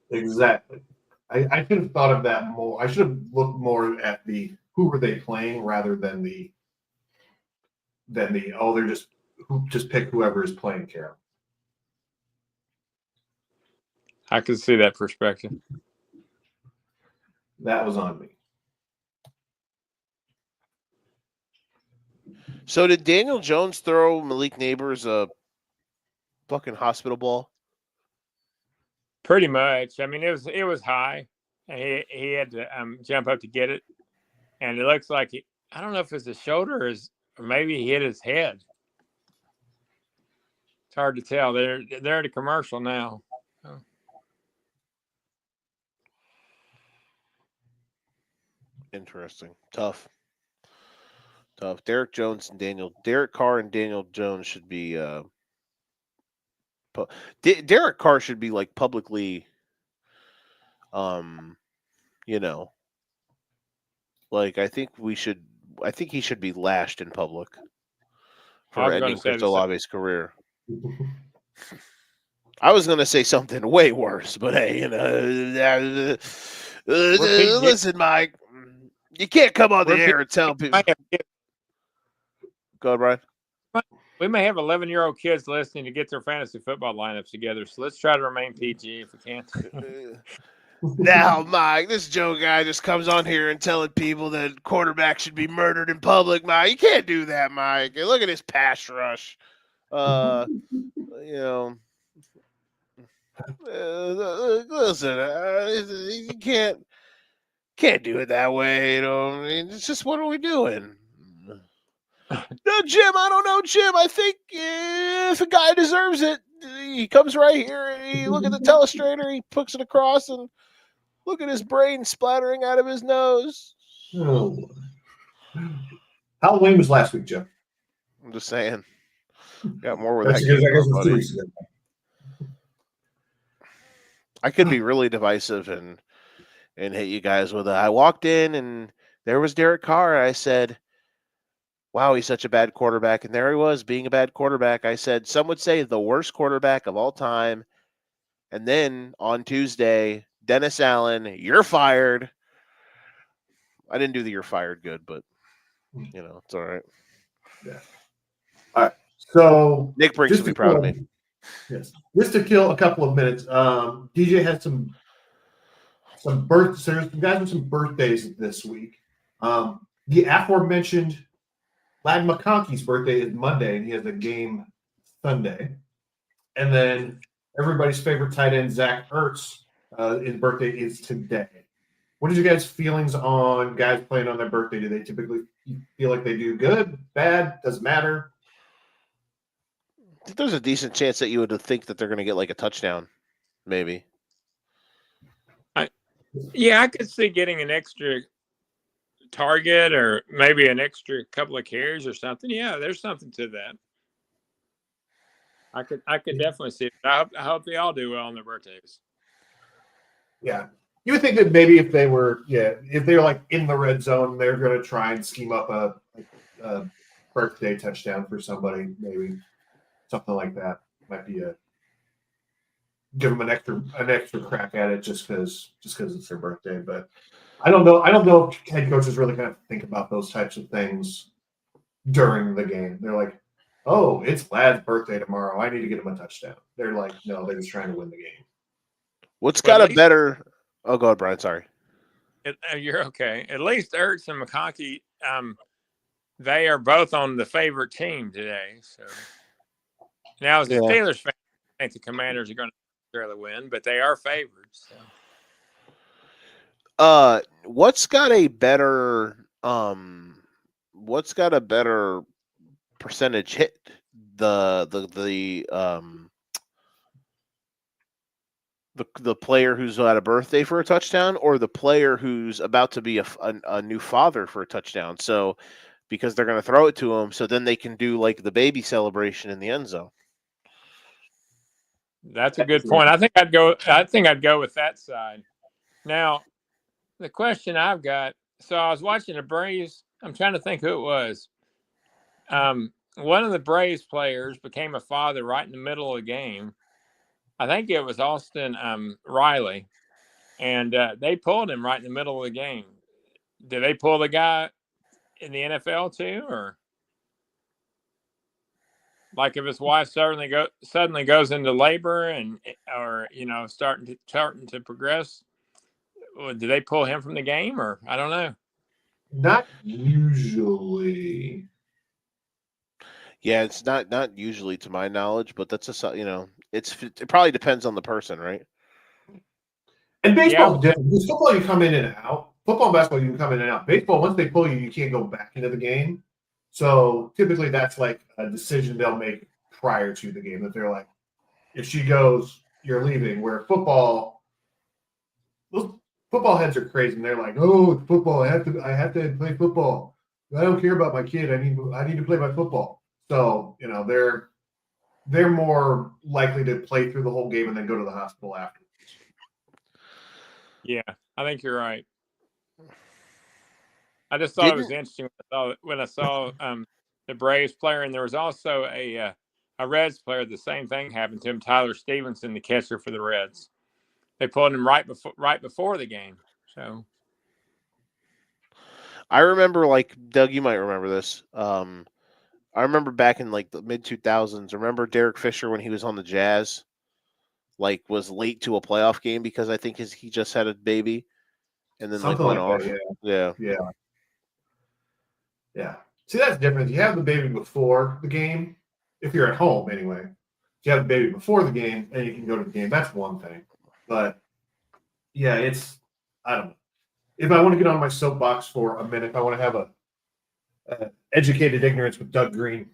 Exactly. I should have thought of that more. I should have looked more at the who were they playing rather than the they're just pick whoever is playing Carolina. I can see that perspective. That was on me. So did Daniel Jones throw Malik Neighbors a fucking hospital ball? Pretty much. I mean, it was high, and he had to jump up to get it, and it looks like I don't know if it's his shoulder or maybe he hit his head. It's hard to tell. They're at a commercial now. So. Interesting. Tough. Derek Carr and Daniel Jones should be Derek Carr should be like publicly like I think he should be lashed in public for ending Chris Olave's career. I was going to say something way worse, but hey, listen, Mike, you can't come on the air and tell people. Go ahead, Brian. We may have 11-year-old kids listening to get their fantasy football lineups together, so let's try to remain PG if we can. Now, Mike, this Joe guy just comes on here and telling people that quarterbacks should be murdered in public. Mike, you can't do that, Mike. Look at his pass rush. Listen, you can't do it that way. I mean, it's just, what are we doing? No, Jim, I don't know, Jim. I think if a guy deserves it, he comes right here and he look at the telestrator, he puts it across, and look at his brain splattering out of his nose. Oh. Halloween was last week, Jim. I'm just saying. Got more with That's that. because I guess it was 2 weeks ago. I could be really divisive and hit you guys with I walked in and there was Derek Carr. I said, wow, he's such a bad quarterback. And there he was being a bad quarterback. I said, some would say the worst quarterback of all time. And then on Tuesday, Dennis Allen, you're fired. I didn't do the you're fired good, but, it's all right. Yeah. All right. So Nick Briggs will be proud of me. Yes. Just to kill a couple of minutes, DJ had some birthdays. There's some guys with some birthdays this week. The aforementioned Lad McConkey's birthday is Monday, and he has a game Sunday. And then everybody's favorite tight end, Zach Ertz, his birthday is today. What is your guys' feelings on guys playing on their birthday? Do they typically feel like they do good, bad, doesn't matter? I think there's a decent chance that you would think that they're going to get like a touchdown, maybe. I could see getting an extra target or maybe an extra couple of carries or something. Yeah, there's something to that. I could definitely see it. I hope they all do well on their birthdays. Yeah. You would think that maybe if they were like in the red zone, they're going to try and scheme up a birthday touchdown for somebody, maybe something like that. Might be give them an extra crack at it just because it's their birthday. But I don't know if head coaches really kind of think about those types of things during the game. They're like, oh, it's Lad's birthday tomorrow. I need to get him a touchdown. They're like, no, they're just trying to win the game. What's got a better? Oh, go ahead, Brian. Sorry. You're okay. At least Ertz and McConkey, they are both on the favorite team today. So now, as a Steelers fan, I think the Commanders are going to necessarily win, but they are favored. So. What's got a better percentage hit? The The player who's at a birthday for a touchdown, or the player who's about to be a new father for a touchdown. So because they're going to throw it to him, so then they can do like the baby celebration in the end zone. That's a good point. I think I'd go with that side. Now, the question I've got. So I was watching the Braves. I'm trying to think who it was. One of the Braves players became a father right in the middle of the game. I think it was Austin Riley, and they pulled him right in the middle of the game. Did they pull the guy in the NFL too, or like if his wife suddenly goes into labor or starting to progress? Did they pull him from the game, or I don't know? Not usually. Yeah, it's not usually to my knowledge, but that's it probably depends on the person, right? And baseball is different. Because football, you come in and out. Football and basketball, you can come in and out. Baseball, once they pull you, you can't go back into the game. So typically that's like a decision they'll make prior to the game. That they're like, if she goes, you're leaving. Where football, those football heads are crazy. And they're like, oh, it's football. I have to play football. I don't care about my kid. I need to play my football. So, they're more likely to play through the whole game and then go to the hospital afterwards. Yeah, I think you're right. I just thought it was interesting when I saw the Braves player, and there was also a Reds player. The same thing happened to him. Tyler Stevenson, the catcher for the Reds, they pulled him right before the game. So I remember, like Doug, you might remember this. I remember back in like the mid 2000s. Remember Derek Fisher when he was on the Jazz, like was late to a playoff game because I think he just had a baby, and then Something went like off. that, yeah. See, that's different. You have the baby before the game, if you're at home anyway. If you have the baby before the game and you can go to the game, that's one thing. But yeah, I don't know. If I want to get on my soapbox for a minute, if I want to have a educated ignorance with Doug Green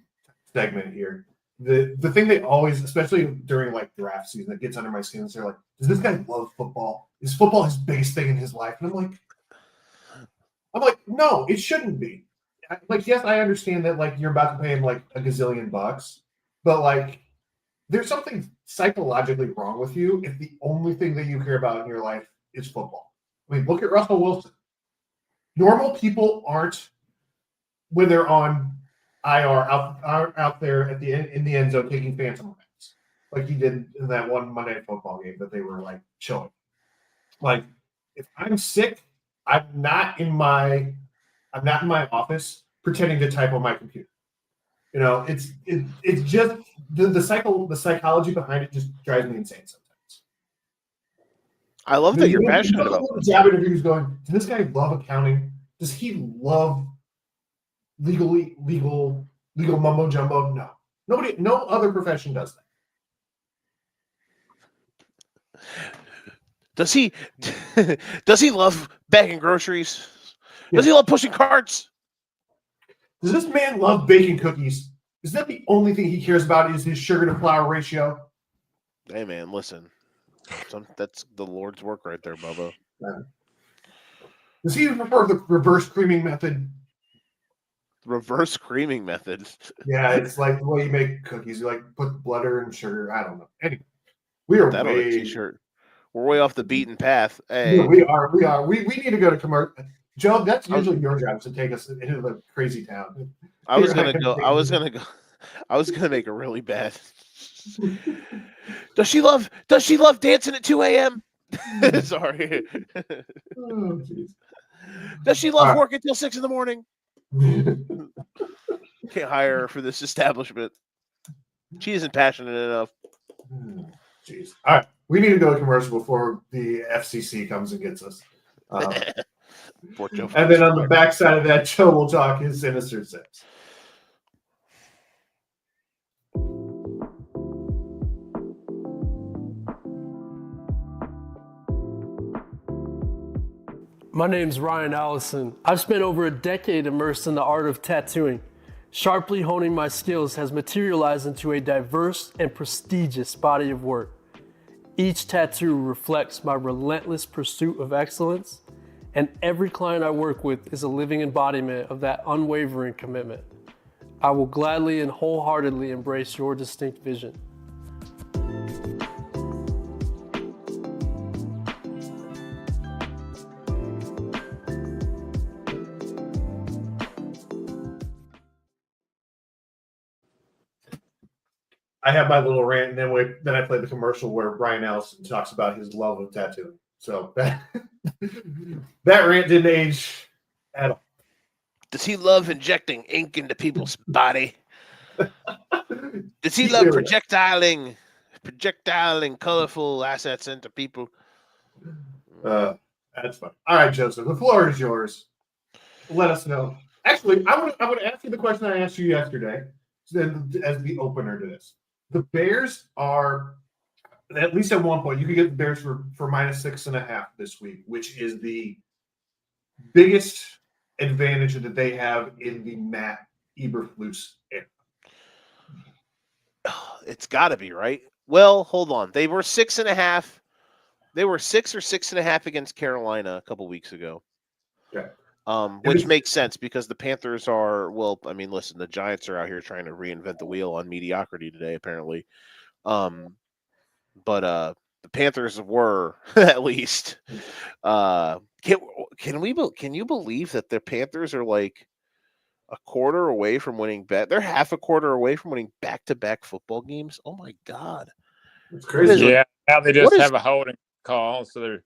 segment here. The thing they always, especially during like draft season, that gets under my skin is they're like, does this guy love football? Is football his biggest thing in his life? And I'm like, no, it shouldn't be. Like, yes, I understand that like you're about to pay him like a gazillion bucks, but like there's something psychologically wrong with you if the only thing that you care about in your life is football. I mean, look at Russell Wilson. Normal people aren't, when they're on IR out there in the end zone taking phantom runs, like he did in that one Monday Night Football game that they were like showing. Like, if I'm sick, I'm not in my office pretending to type on my computer. It's just the psychology behind it just drives me insane sometimes. I love that you're passionate about it. Job interviews going, does this guy love accounting? Does he love legal mumbo jumbo? No. No other profession does that. Does he love bagging groceries? Does he love pushing carts? Does this man love baking cookies? Is that the only thing he cares about is his sugar to flour ratio? Hey man, listen. That's the Lord's work right there, Bubba. Does he prefer the reverse creaming method? Reverse creaming method. Yeah, it's like the way you make cookies. You like put butter and sugar. I don't know. Anyway, we are that on a t-shirt. We're way off the beaten path. Hey, we are. We need to go to commercial. Joe, that's usually your job to take us into the crazy town. I was gonna make a really bad. Does she love dancing at 2 a.m.? Sorry. Oh, does she love working till 6 in the morning? Can't hire her for this establishment. She isn't passionate enough. Jeez. All right. We need to go to commercial before the FCC comes and gets us. And then on the backside of that, Joe will talk his Sinister Six. My name's Ryan Allison. I've spent over a decade immersed in the art of tattooing. Sharply honing my skills has materialized into a diverse and prestigious body of work. Each tattoo reflects my relentless pursuit of excellence, and every client I work with is a living embodiment of that unwavering commitment. I will gladly and wholeheartedly embrace your distinct vision. I have my little rant, and then I play the commercial where Brian Allison talks about his love of tattooing. So that rant didn't age at all. Does he love injecting ink into people's body? Does he love projectiling colorful assets into people? That's fine. All right, Joseph, the floor is yours. Let us know. Actually, I want to ask you the question I asked you yesterday as the opener to this. The Bears are, at least at one point, you could get the Bears for -6.5 this week, which is the biggest advantage that they have in the Matt Eberflus era. It's got to be, right? Well, hold on. They were 6.5. They were 6 or 6.5 against Carolina a couple weeks ago. Yeah. Which makes sense because the Panthers are, well, I mean, listen, the Giants are out here trying to reinvent the wheel on mediocrity today, apparently. But the Panthers were at least. Can you believe that the Panthers are like a quarter away from winning they're half a quarter away from winning back-to-back football games? Oh my God. It's crazy. Yeah, now they just have a holding call, so they're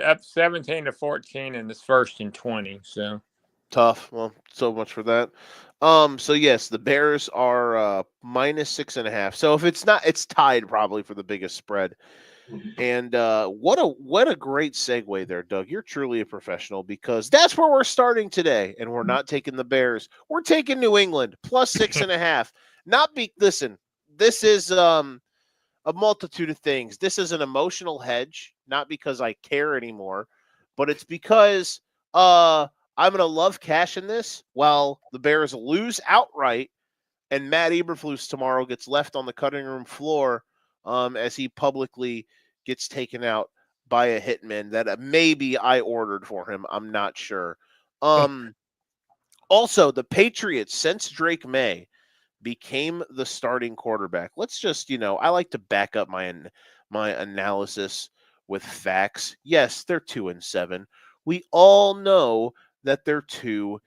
up 17-14 in this 1st and 20. So tough. Well, so much for that. So yes, the Bears are -6.5. So if it's not, it's tied probably for the biggest spread. And what a great segue there, Doug. You're truly a professional because that's where we're starting today, and we're not taking the Bears. We're taking New England +6.5. Listen, this is a multitude of things. This is an emotional hedge, not because I care anymore, but it's because I'm going to love cashing this while the Bears lose outright and Matt Eberflus tomorrow gets left on the cutting room floor as he publicly gets taken out by a hitman that maybe I ordered for him. I'm not sure. Also, the Patriots, since Drake May became the starting quarterback. Let's just, I like to back up my analysis with facts. Yes, they're 2-7. We all know that they're 2-7.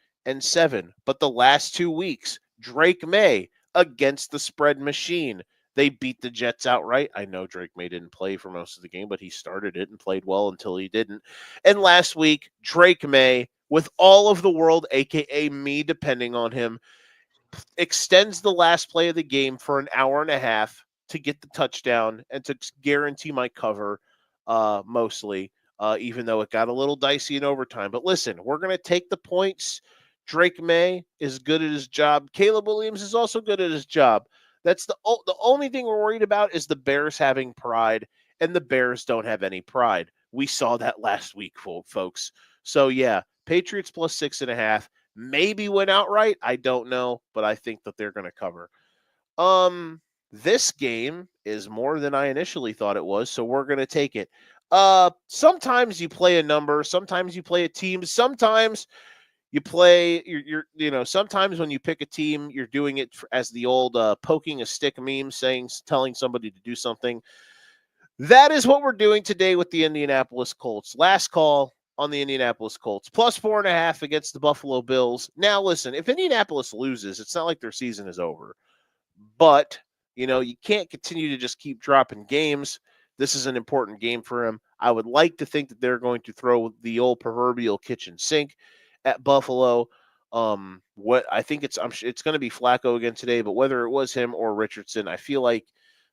But the last 2 weeks, Drake May against the spread machine. They beat the Jets outright. I know Drake May didn't play for most of the game, but he started it and played well until he didn't. And last week, Drake May, with all of the world, a.k.a. me depending on him, extends the last play of the game for an hour and a half to get the touchdown and to guarantee my cover, mostly, even though it got a little dicey in overtime. But listen, we're going to take the points. Drake May is good at his job. Caleb Williams is also good at his job. That's the only thing we're worried about is the Bears having pride, and the Bears don't have any pride. We saw that last week, folks. So, yeah, Patriots +6.5. Maybe win outright. I don't know, but I think that they're going to cover. This game is more than I initially thought it was, so we're going to take it. Sometimes you play a number, sometimes you play a team, sometimes you play sometimes when you pick a team, you're doing it as the old poking a stick meme, telling somebody to do something. That is what we're doing today with the Indianapolis Colts. Last call on the Indianapolis Colts, +4.5 against the Buffalo Bills. Now, listen, if Indianapolis loses, it's not like their season is over. But, you can't continue to just keep dropping games. This is an important game for him. I would like to think that they're going to throw the old proverbial kitchen sink at Buffalo. What I think it's going to be Flacco again today, but whether it was him or Richardson, I feel like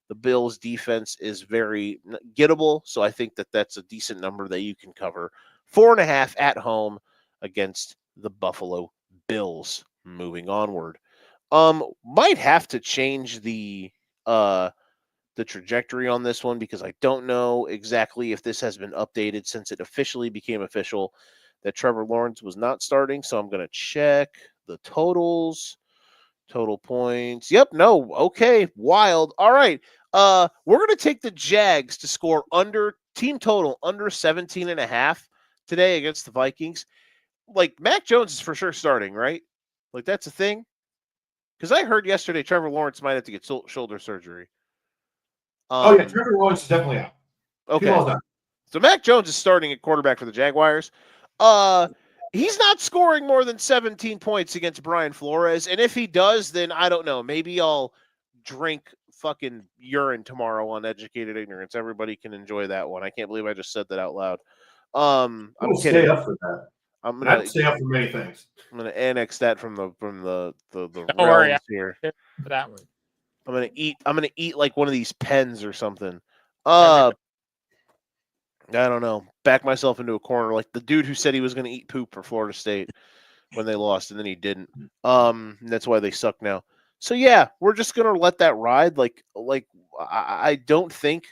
the Bills' defense is very gettable, so I think that that's a decent number that you can cover. 4.5 at home against the Buffalo Bills. Moving onward, might have to change the trajectory on this one because I don't know exactly if this has been updated since it officially became official that Trevor Lawrence was not starting. So I'm going to check the totals, total points. Yep, no, okay, wild. All right. We're going to take the Jags to score under team total under 17.5 today against the Vikings. Like, Mac Jones is for sure starting, right? Like, that's a thing. Because I heard yesterday Trevor Lawrence might have to get shoulder surgery. Trevor Lawrence is definitely out. Okay. So Mac Jones is starting at quarterback for the Jaguars. He's not scoring more than 17 points against Brian Flores. And if he does, then I don't know. Maybe I'll drink fucking urine tomorrow on Educated Ignorance. Everybody can enjoy that one. I can't believe I just said that out loud. I'm kidding. Stay up for that. I'm gonna stay up for many things. I'm gonna annex that from the Don't worry, realms here. For that one. I'm gonna eat like one of these pens or something. I don't know. Back myself into a corner like the dude who said he was gonna eat poop for Florida State when they lost and then he didn't. That's why they suck now. So yeah, we're just gonna let that ride. I don't think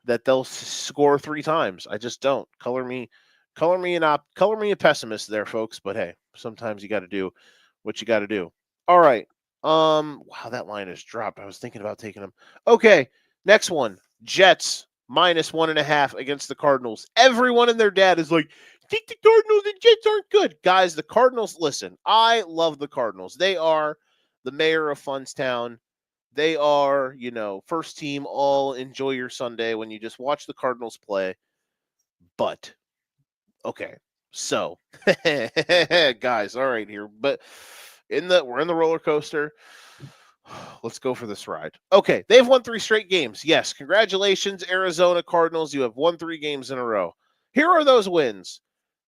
that they'll score 3 times. I just don't. Color me a pessimist there, folks. But hey, sometimes you got to do what you got to do. All right. Wow, that line has dropped. I was thinking about taking them. Okay, next one. Jets -1.5 against the Cardinals. Everyone and their dad is like, think the Cardinals and Jets aren't good. Guys, the Cardinals, listen, I love the Cardinals. They are the mayor of Funstown. They are, first team, all enjoy your Sunday when you just watch the Cardinals play. But, okay, so, guys, all right here. But we're in the roller coaster. Let's go for this ride. Okay, they've won 3 straight games. Yes, congratulations, Arizona Cardinals. You have won 3 games in a row. Here are those wins.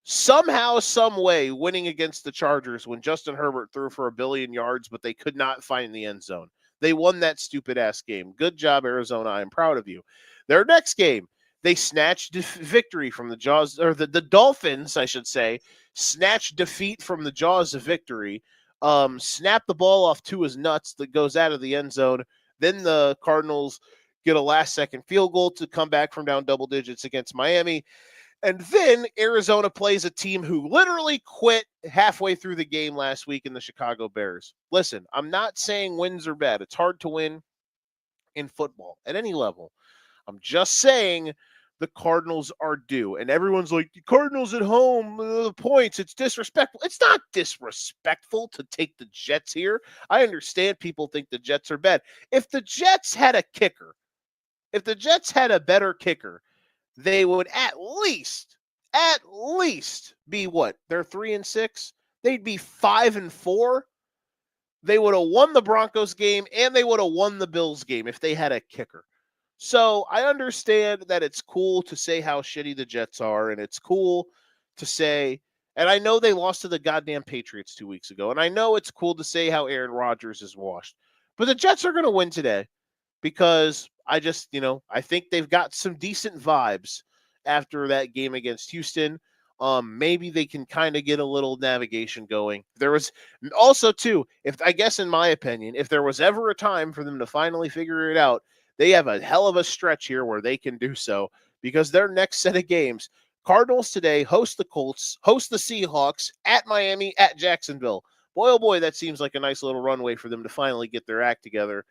Somehow, some way, winning against the Chargers when Justin Herbert threw for 1 billion yards, but they could not find the end zone. They won that stupid-ass game. Good job, Arizona. I am proud of you. Their next game, they snatched victory from the jaws, or the Dolphins, I should say, snatched defeat from the jaws of victory, snapped the ball off Tua's nuts that goes out of the end zone. Then the Cardinals get a last-second field goal to come back from down double digits against Miami. And then Arizona plays a team who literally quit halfway through the game last week in the Chicago Bears. Listen, I'm not saying wins are bad. It's hard to win in football at any level. I'm just saying the Cardinals are due. And everyone's like, the Cardinals at home, the points, it's disrespectful. It's not disrespectful to take the Jets here. I understand people think the Jets are bad. If the Jets had a kicker, if the Jets had a better kicker, they would at least be what? They're 3-6. They'd be 5-4. They would have won the Broncos game and they would have won the Bills game if they had a kicker. So I understand that it's cool to say how shitty the Jets are, and it's cool to say, and I know they lost to the goddamn Patriots 2 weeks ago, and I know it's cool to say how Aaron Rodgers is washed. But the Jets are going to win today because I just, I think they've got some decent vibes after that game against Houston. Maybe they can kind of get a little navigation going. There was also, too, I guess in my opinion, if there was ever a time for them to finally figure it out, they have a hell of a stretch here where they can do so because their next set of games, Cardinals today host the Colts, host the Seahawks, at Miami, at Jacksonville. Boy, oh boy, that seems like a nice little runway for them to finally get their act together.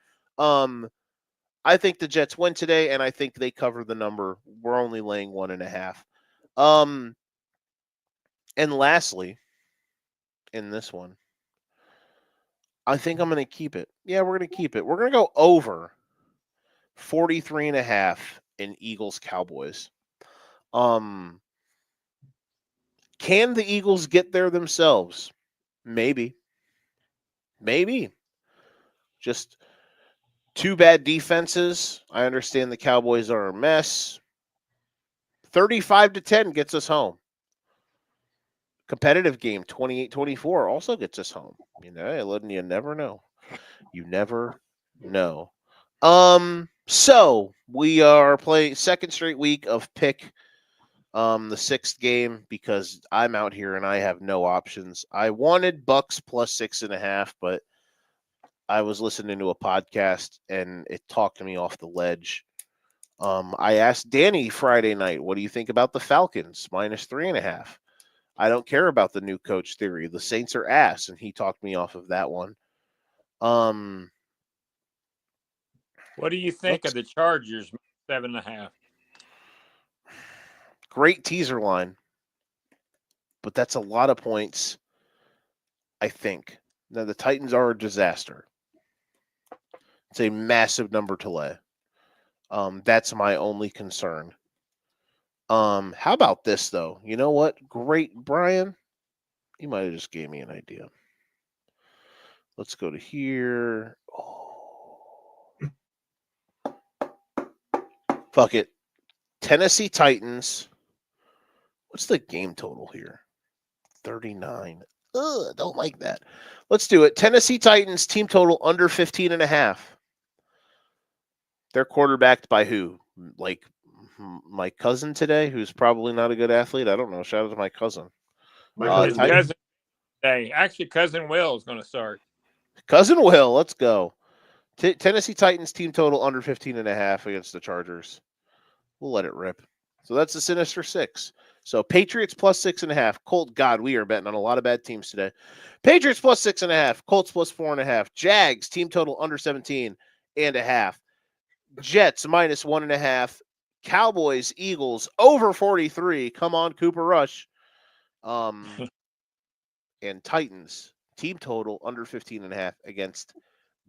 I think the Jets win today, and I think they cover the number. We're only laying 1.5. And lastly, in this one, I think I'm going to keep it. Yeah, we're going to keep it. We're going to go over 43.5 in Eagles-Cowboys. Can the Eagles get there themselves? Maybe. Just 2 bad defenses. I understand the Cowboys are a mess. 35-10 gets us home. Competitive game, 28-24 also gets us home. You never know. You never know. So we are playing second straight week of pick the 6th game because I'm out here and I have no options. I wanted Bucks plus 6.5, but I was listening to a podcast and it talked me off the ledge. I asked Danny Friday night, what do you think about the Falcons minus 3.5? I don't care about the new coach theory. The Saints are ass, and he talked me off of that one. What do you think of the Chargers 7.5? Great teaser line, but that's a lot of points, I think. Now, the Titans are a disaster. It's a massive number to lay. That's my only concern. How about this, though? You know what? Great, Brian. You might have just gave me an idea. Let's go to here. Oh. Fuck it. Tennessee Titans. What's the game total here? 39. Ugh, don't like that. Let's do it. Tennessee Titans team total under 15.5. They're quarterbacked by who? Like my cousin today, who's probably not a good athlete. I don't know. Shout out to my cousin. His cousin, actually, cousin Will is going to start. Cousin Will, let's go. Tennessee Titans team total under 15.5 against the Chargers. We'll let it rip. So that's the sinister 6. So Patriots plus 6.5. Colt, God, we are betting on a lot of bad teams today. Patriots plus 6.5. Colts plus 4.5. Jags team total under 17.5. Jets minus 1.5. Cowboys, Eagles over 43. Come on, Cooper Rush. And Titans team total under 15.5 against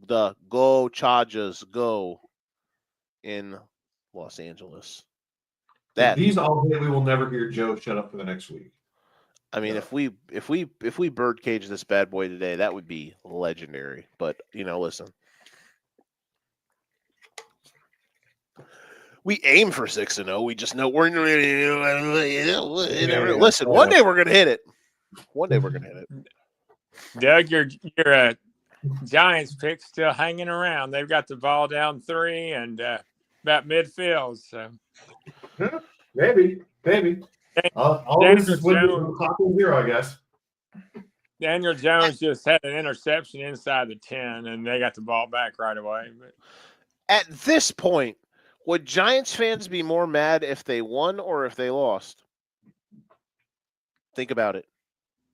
the Go Chargers Go in Los Angeles. If these all hit, we will never hear Joe shut up for the next week. I mean, if we birdcage this bad boy today, that would be legendary. But listen, we aim for 6-0. We just know we're listen. One day we're gonna hit it. One day we're gonna hit it. Doug, your Giants pick still hanging around. They've got the ball down 3 and about midfield. So maybe. I'll just win the clock on 0, I guess. Daniel Jones just had an interception inside the 10, and they got the ball back right away. But at this point, would Giants fans be more mad if they won or if they lost? Think about it.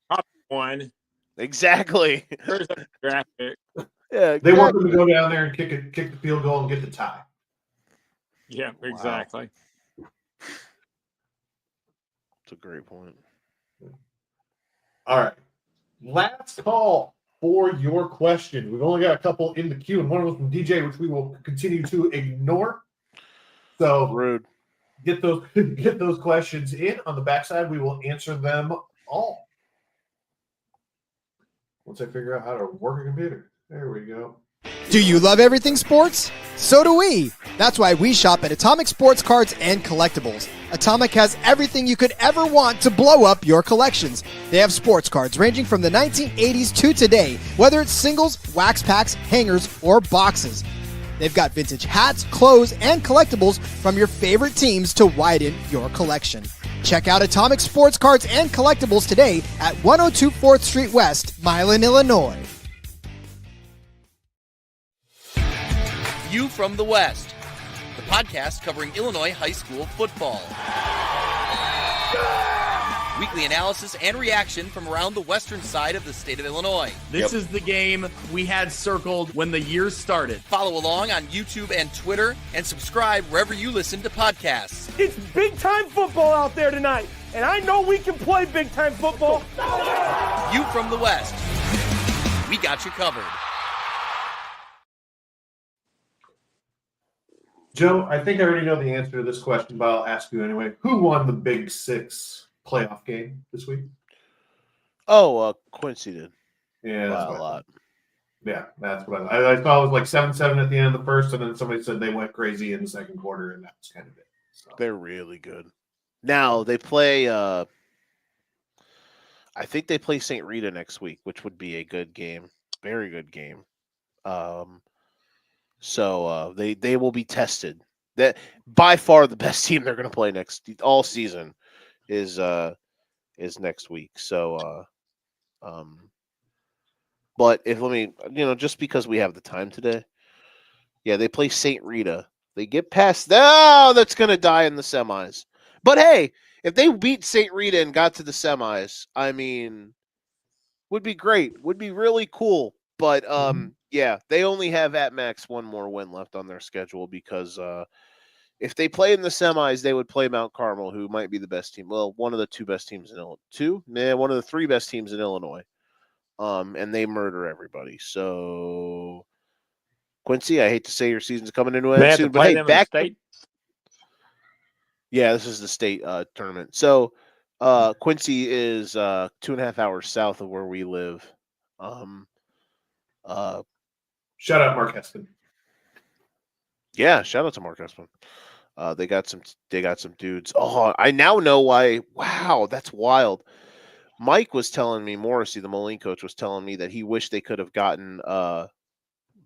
Probably won. Exactly. There's a draft pick. Yeah, they want them to go down there and kick the field goal and get the tie. Yeah, exactly. That's a great point. All right. Last call for your question. We've only got a couple in the queue, and one of them from DJ, which we will continue to ignore. So rude. Get those questions in. On the backside, we will answer them all. Once I figure out how to work a computer. There we go. Do you love everything sports? So do we. That's why we shop at Atomic Sports Cards and Collectibles. Atomic has everything you could ever want to blow up your collections. They have sports cards ranging from the 1980s to today, whether it's singles, wax packs, hangers, or boxes. They've got vintage hats, clothes, and collectibles from your favorite teams to widen your collection. Check out Atomic Sports Cards and Collectibles today at 102 4th Street West, Milan, Illinois. You from the West, the podcast covering Illinois high school football. Weekly analysis and reaction from around the western side of the state of Illinois. This is the game we had circled when the year started. Follow along on YouTube and Twitter, and subscribe wherever you listen to podcasts. It's big-time football out there tonight, and I know we can play big-time football. You from the West, we got you covered. Joe, I think I already know the answer to this question, but I'll ask you anyway. Who won the Big 6 playoff game this week? Oh, Quincy did. Yeah, that's a lot. Yeah, that's what I thought it was like 7-7 at the end of the first, and then somebody said they went crazy in the second quarter, and that was kind of it. So. They're really good. Now they play. I think they play St. Rita next week, which would be a good game, very good game. So they will be tested. That by far the best team they're going to play all season is next week. So, but just because we have the time today, yeah, they play St. Rita. They get past that's going to die in the semis. But hey, if they beat St. Rita and got to the semis, I mean, would be great. Would be really cool. But Yeah, they only have at max one more win left on their schedule because if they play in the semis, they would play Mount Carmel, who might be the best team. Well, one of the two best teams in Illinois. One of the three best teams in Illinois. And they murder everybody. So, Quincy, I hate to say your season's coming into an end soon, but hey, back. Yeah, this is the state tournament. So, Quincy is 2.5 hours south of where we live. Shout out Mark Hespin. Yeah, shout out to Mark Hespin. They got some dudes. Oh, I now know why. Wow, that's wild. Mike was telling me, Morrissey, the Moline coach, was telling me that he wished they could have gotten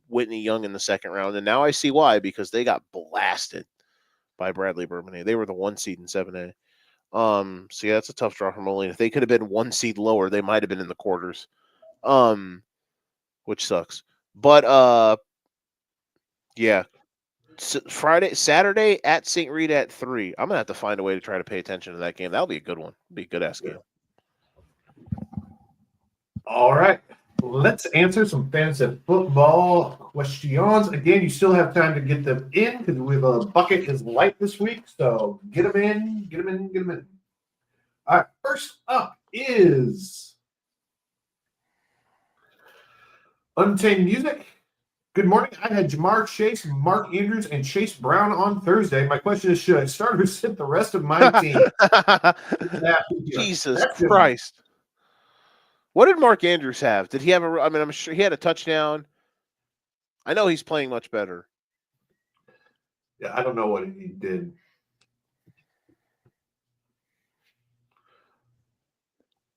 Whitney Young in the second round, and now I see why, because they got blasted by Bradley Bourbonnais. They were the 1 seed in 7A. So yeah, that's a tough draw for Moline. If they could have been 1 seed lower, they might have been in the quarters. Which sucks. But yeah. Saturday at St. Rita at 3. I'm gonna have to find a way to try to pay attention to that game. That'll be a good one. Be a good ass game. All right. Let's answer some fantasy football questions. Again, you still have time to get them in because the bucket is light this week. So get them in. All right. First up is Untamed Music. Good morning. I had Jamar Chase, Mark Andrews, and Chase Brown on Thursday. My question is, should I start or sit the rest of my team? Jesus Christ. What did Mark Andrews have? Did he have I'm sure he had a touchdown. I know he's playing much better. Yeah, I don't know what he did.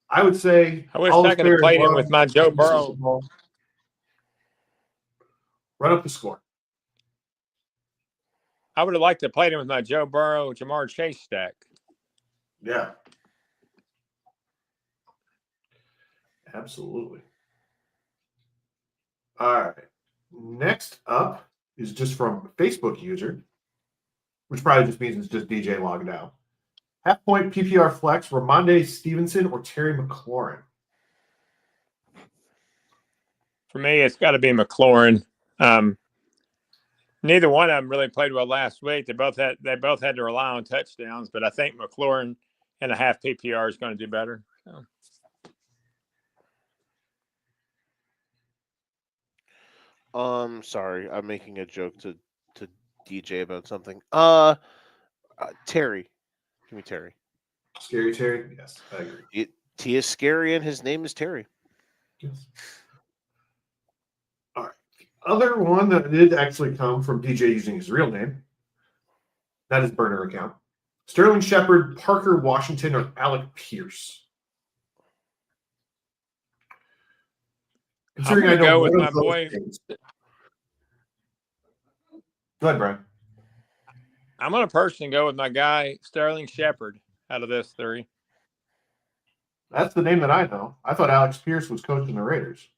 I would say I wish I could have played him with my Joe Burrow. Run up the score. I would have liked to play him with my Joe Burrow, Jamar Chase stack. Yeah. Absolutely. All right. Next up is just from Facebook user, which probably just means it's just DJ logged out. Half point PPR flex, Ramondre Stevenson or Terry McLaurin? For me, it's got to be McLaurin. Neither one of them really played well last week. They both had to rely on touchdowns, but I think McLaurin in a half PPR is going to do better. So. Sorry, I'm making a joke to DJ about something. Terry. Give me Terry. Scary Terry? Yes, I agree. He is scary and his name is Terry. Yes. All right. Other one that did actually come from DJ using his real name. That is burner account. Sterling Shepard, Parker Washington, or Alec Pierce? Considering I'm going to go with my boy. Go ahead, Brian. I'm going to personally go with my guy, Sterling Shepard, out of this three. That's the name that I know. I thought Alex Pierce was coaching the Raiders.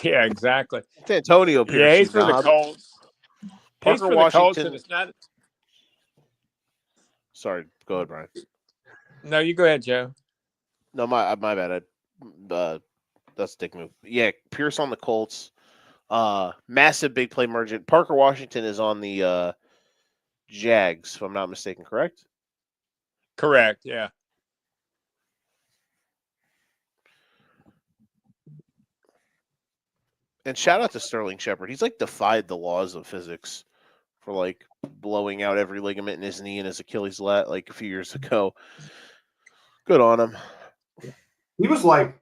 Yeah, exactly. It's Antonio Pierce. Yeah, he's for the Colts. Parker Washington. It's not. Sorry, go ahead, Brian. No, you go ahead, Joe. No, my bad. That's a dick move. Yeah, Pierce on the Colts. Massive big play merchant. Parker Washington is on the Jags, if I'm not mistaken, correct? Correct, yeah. And shout out to Sterling Shepard. He's like defied the laws of physics for like blowing out every ligament in his knee and his Achilles lat like a few years ago. Good on him. He was like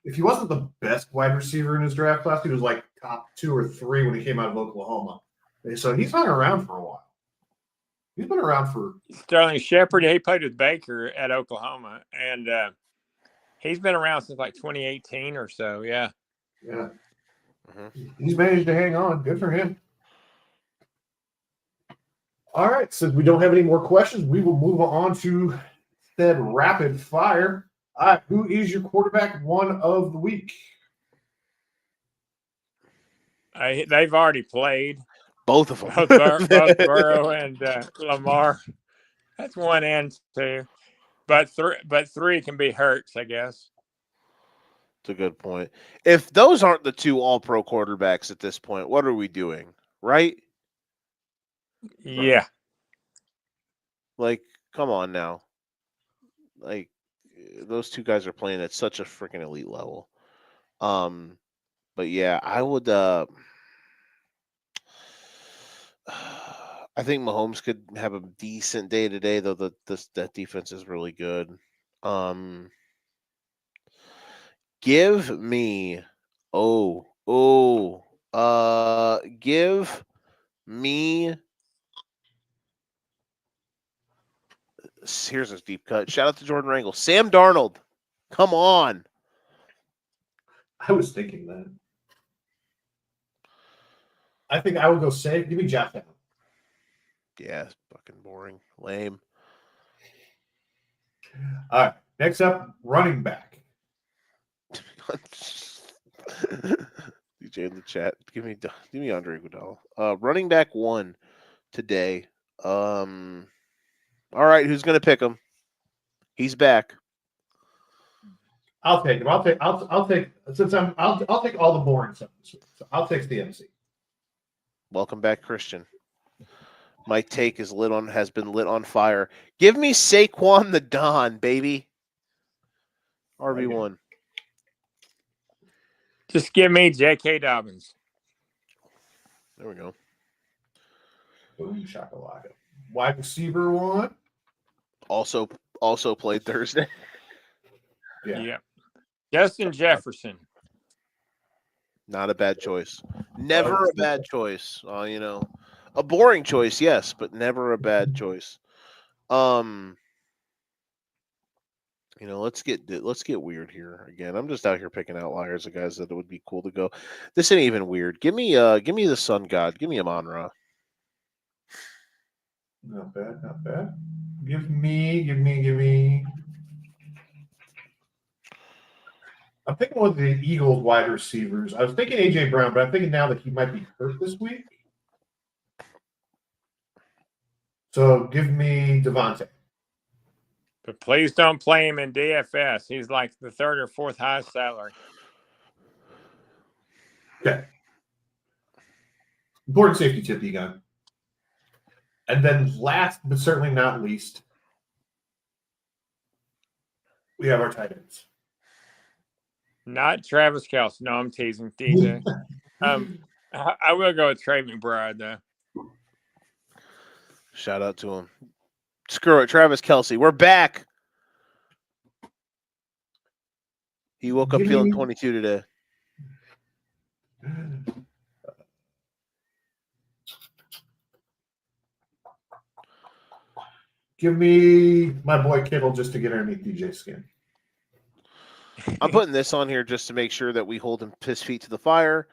if he wasn't the best wide receiver in his draft class, he was like top 2 or 3 when he came out of Oklahoma. So he's hung around for a while. He's been around for Sterling Shepard. He played with Baker at Oklahoma, and he's been around since like 2018 or so. Yeah. Yeah. He's managed to hang on. Good for him. All right. Since we don't have any more questions, we will move on to said rapid fire. All right. Who is your quarterback one of the week? They've already played. Both of them. Both Burrow and Lamar. That's 1 and 2. But three can be Hurts, I guess. It's a good point. If those aren't the two all-pro quarterbacks at this point, what are we doing? Right? Yeah. Like, come on now. Like, those two guys are playing at such a freaking elite level. But yeah, I would. I think Mahomes could have a decent day today, though. That defense is really good. Give me. Give me. Here's a deep cut. Shout out to Jordan Wrangle. Sam Darnold. Come on. I was thinking that. I think I would go safe. Give me Josh Allen. Yeah, it's fucking boring. Lame. All right. Next up, running back. DJ in the chat. Give me Andre Iguodala. Running back 1 today. All right, who's gonna pick him? He's back. I'll take him. I'll take since I'll take all the boring stuff this week. So I'll take the MC. Welcome back, Christian. My take has been lit on fire. Give me Saquon the Don, baby. RB1. Just give me J.K. Dobbins. There we go. Boom shakalaka. Wide receiver 1. Also played Thursday. Yeah. Justin Jefferson. Not a bad choice. Never a bad choice. A boring choice, yes, but never a bad choice. Let's get weird here again. I'm just out here picking outliers of guys that it would be cool to go. This ain't even weird. Give me the Sun God. Give me Amon-Ra. Not bad, not bad. Give me. I'm thinking one of the Eagles wide receivers. I was thinking A.J. Brown, but I'm thinking now that he might be hurt this week. So give me Devontae. But please don't play him in DFS. He's like the 3rd or 4th highest salary. Okay. Important safety tip you got. And then last, but certainly not least, we have our tight ends. Not Travis Kelce. No, I'm teasing DJ. I will go with Trey McBride, though. Shout out to him. Screw it, Travis Kelce. We're back. He woke up feeling 22 today. Give me my boy Kittle just to get underneath DJ's skin. I'm putting this on here just to make sure that we hold his feet to the fire.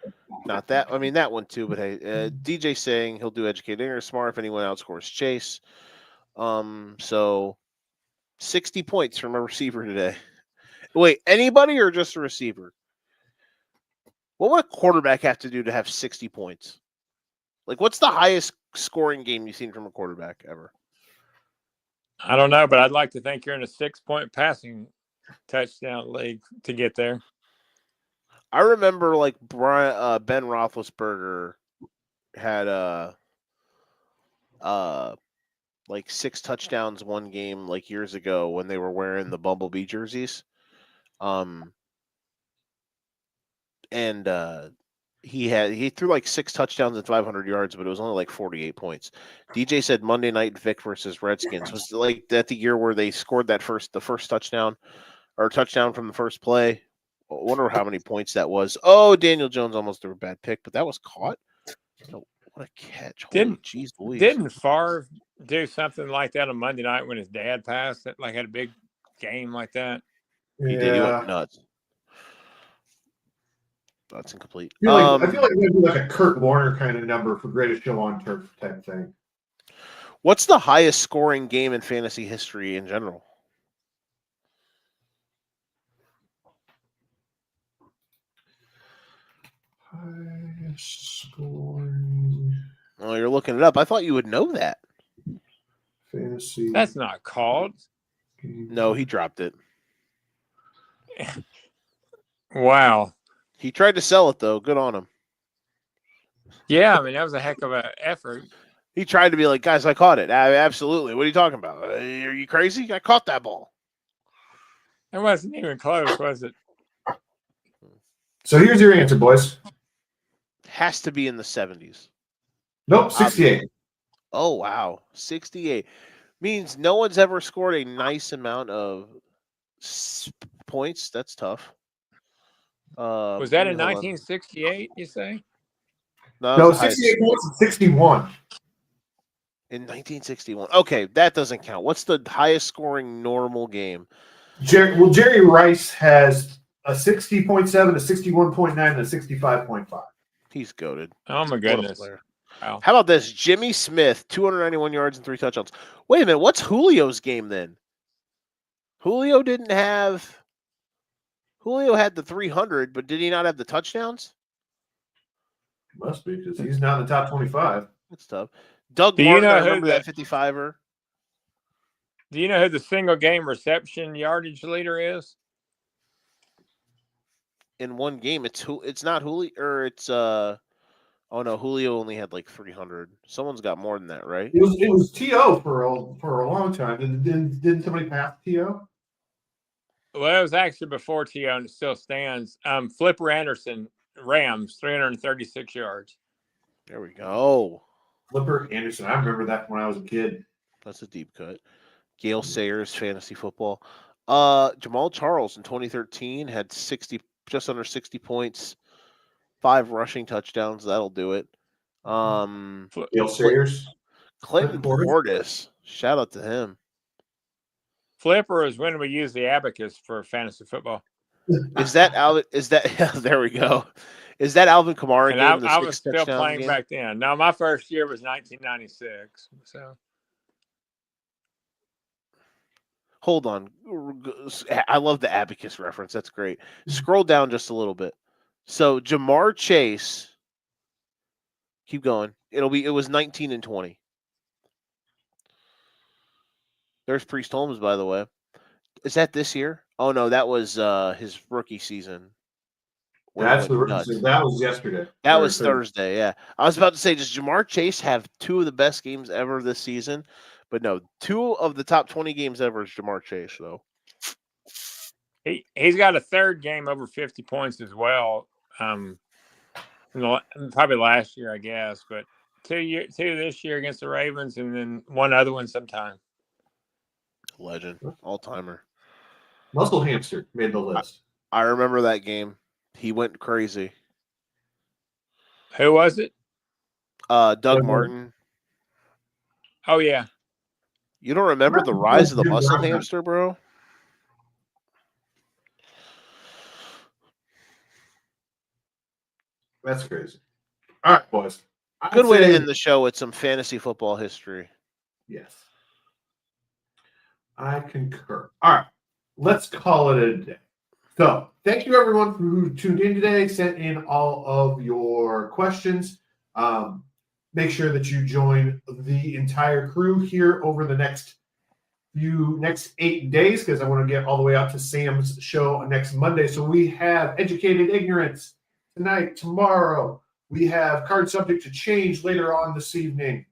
Not that. I mean, that one too. But hey, DJ saying he'll do educated or smart if anyone outscores Chase. So 60 points from a receiver today. Wait, anybody or just a receiver? What would a quarterback have to do to have 60 points? Like, what's the highest scoring game you've seen from a quarterback ever? I don't know, but I'd like to think you're in a 6-point passing touchdown league to get there. I remember like Ben Roethlisberger had like 6 touchdowns one game like years ago when they were wearing the Bumblebee jerseys. He threw like 6 touchdowns and 500 yards, but it was only like 48 points. DJ said Monday Night Vic versus Redskins was like that the year where they scored the first touchdown or touchdown from the first play. I wonder how many points that was. Oh, Daniel Jones almost threw a bad pick, but that was caught. Oh, what a catch. Didn't Favre do something like that on Monday night when his dad passed? Like had a big game like that? He did. He went nuts. That's incomplete. I feel like we do like a Kurt Warner kind of number for greatest show on turf type thing. What's the highest scoring game in fantasy history in general? Highest scoring. Oh, you're looking it up. I thought you would know that. Fantasy. That's not called. No, he dropped it. Wow. He tried to sell it though. Good on him. Yeah, I mean that was a heck of an effort. He tried to be like, guys, I caught it. Absolutely. What are you talking about? Are you crazy? I caught that ball. It wasn't even close, was it? So here's your answer, boys. Has to be in the 70s. Nope, 68. Oh, wow. 68. Means no one's ever scored a nice amount of points. That's tough. Was that in 1968, you say? No, 68 points and 61. In 1961. Okay, that doesn't count. What's the highest scoring normal game? Jerry Rice has a 60.7, a 61.9, and a 65.5. He's goated. Oh, my goodness. Wow. How about this? Jimmy Smith, 291 yards and 3 touchdowns. Wait a minute. What's Julio's game then? Julio had the 300, but did he not have the touchdowns? Must be, because he's not in the top 25. That's tough. Doug Do Martin, you know I remember that 55er. Do you know who the single game reception yardage leader is? In one game, it's not Julio, or it's oh no, Julio only had like 300. Someone's got more than that, right? It was T.O. for a long time. Didn't somebody pass T.O.? Well, it was actually before T.O. and it still stands. Flipper Anderson, Rams, 336 yards. There we go. Flipper Anderson. I remember that when I was a kid. That's a deep cut. Gale Sayers, fantasy football. Jamal Charles in 2013 had just under 60 points, 5 rushing touchdowns. That'll do it. Gale Sayers. Clinton Portis. Shout out to him. Flipper is when we use the abacus for fantasy football. Is that Alvin? There we go. Is that Alvin Kamara and game? I was still playing game? Back then. No, my first year was 1996. So hold on. I love the abacus reference. That's great. Scroll down just a little bit. So Jamar Chase. Keep going. It was 19 and 20. There's Priest Holmes, by the way. Is that this year? Oh no, that was his rookie season. That's the rookie season. That was yesterday. That was Thursday. Yeah, I was about to say, does Jamar Chase have 2 of the best games ever this season? But no, 2 of the top 20 games ever is Jamar Chase, though. He's got a third game over 50 points as well. Probably last year, I guess, but 2 this year against the Ravens, and then one other one sometime. Legend, all-timer. Muscle Hamster made the list. I remember that game. He went crazy. Who was it? Doug Martin. Oh, yeah. You don't remember the rise of the Muscle Hamster, bro? That's crazy. All right, boys. Good way to end the show with some fantasy football history. Yes. I concur. All right. Let's call it a day. So, thank you everyone who tuned in today, sent in all of your questions. Make sure that you join the entire crew here over the next 8 days, because I want to get all the way out to Sam's show next Monday. So we have Educated Ignorance tonight, tomorrow. We have Card Subject to Change later on this evening.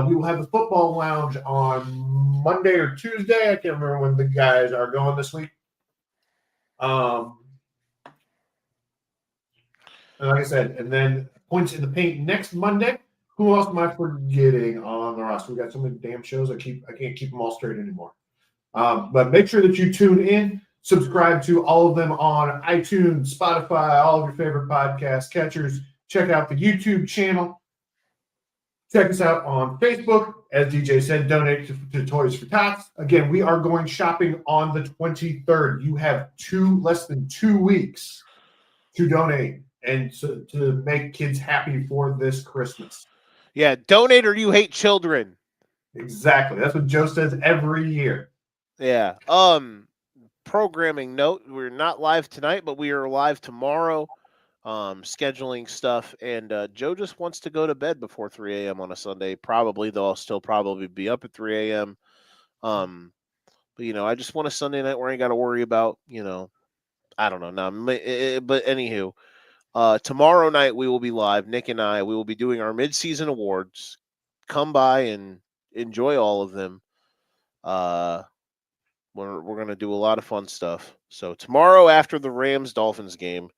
We will have the Football Lounge on Monday or Tuesday. I can't remember when the guys are going this week. And like I said, and then Points in the Paint next Monday. Who else am I forgetting on the roster? We got so many damn shows. I can't keep them all straight anymore. But make sure that you tune in. Subscribe to all of them on iTunes, Spotify, all of your favorite podcast catchers. Check out the YouTube channel. Check us out on Facebook. As DJ said, donate to Toys for Tots. Again, we are going shopping on the 23rd. You have less than 2 weeks to donate and to make kids happy for this Christmas. Yeah, donate or you hate children. Exactly. That's what Joe says every year. Yeah. Programming note, we're not live tonight, but we are live tomorrow. Scheduling stuff, and Joe just wants to go to bed before 3 a.m. on a Sunday. Probably, though I'll still probably be up at 3 a.m. But I just want a Sunday night where I ain't got to worry about I don't know. But anywho, tomorrow night we will be live. Nick and I, we will be doing our mid-season awards. Come by and enjoy all of them. We're going to do a lot of fun stuff. So tomorrow after the Rams-Dolphins game,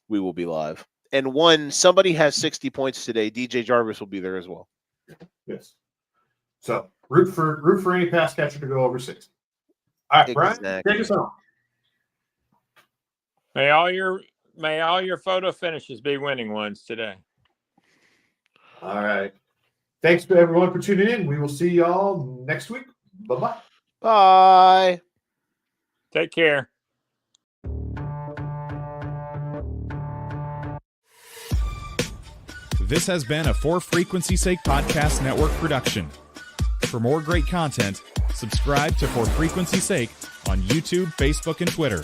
we will be live. And somebody has 60 points today. DJ Jarvis will be there as well. Yes. So root for any pass catcher to go over 60. All right, Brian, take us on. May all your photo finishes be winning ones today. All right. Thanks to everyone for tuning in. We will see y'all next week. Bye-bye. Bye. Take care. This has been a For Frequency's Sake Podcast Network production. For more great content, subscribe to For Frequency's Sake on YouTube, Facebook, and Twitter.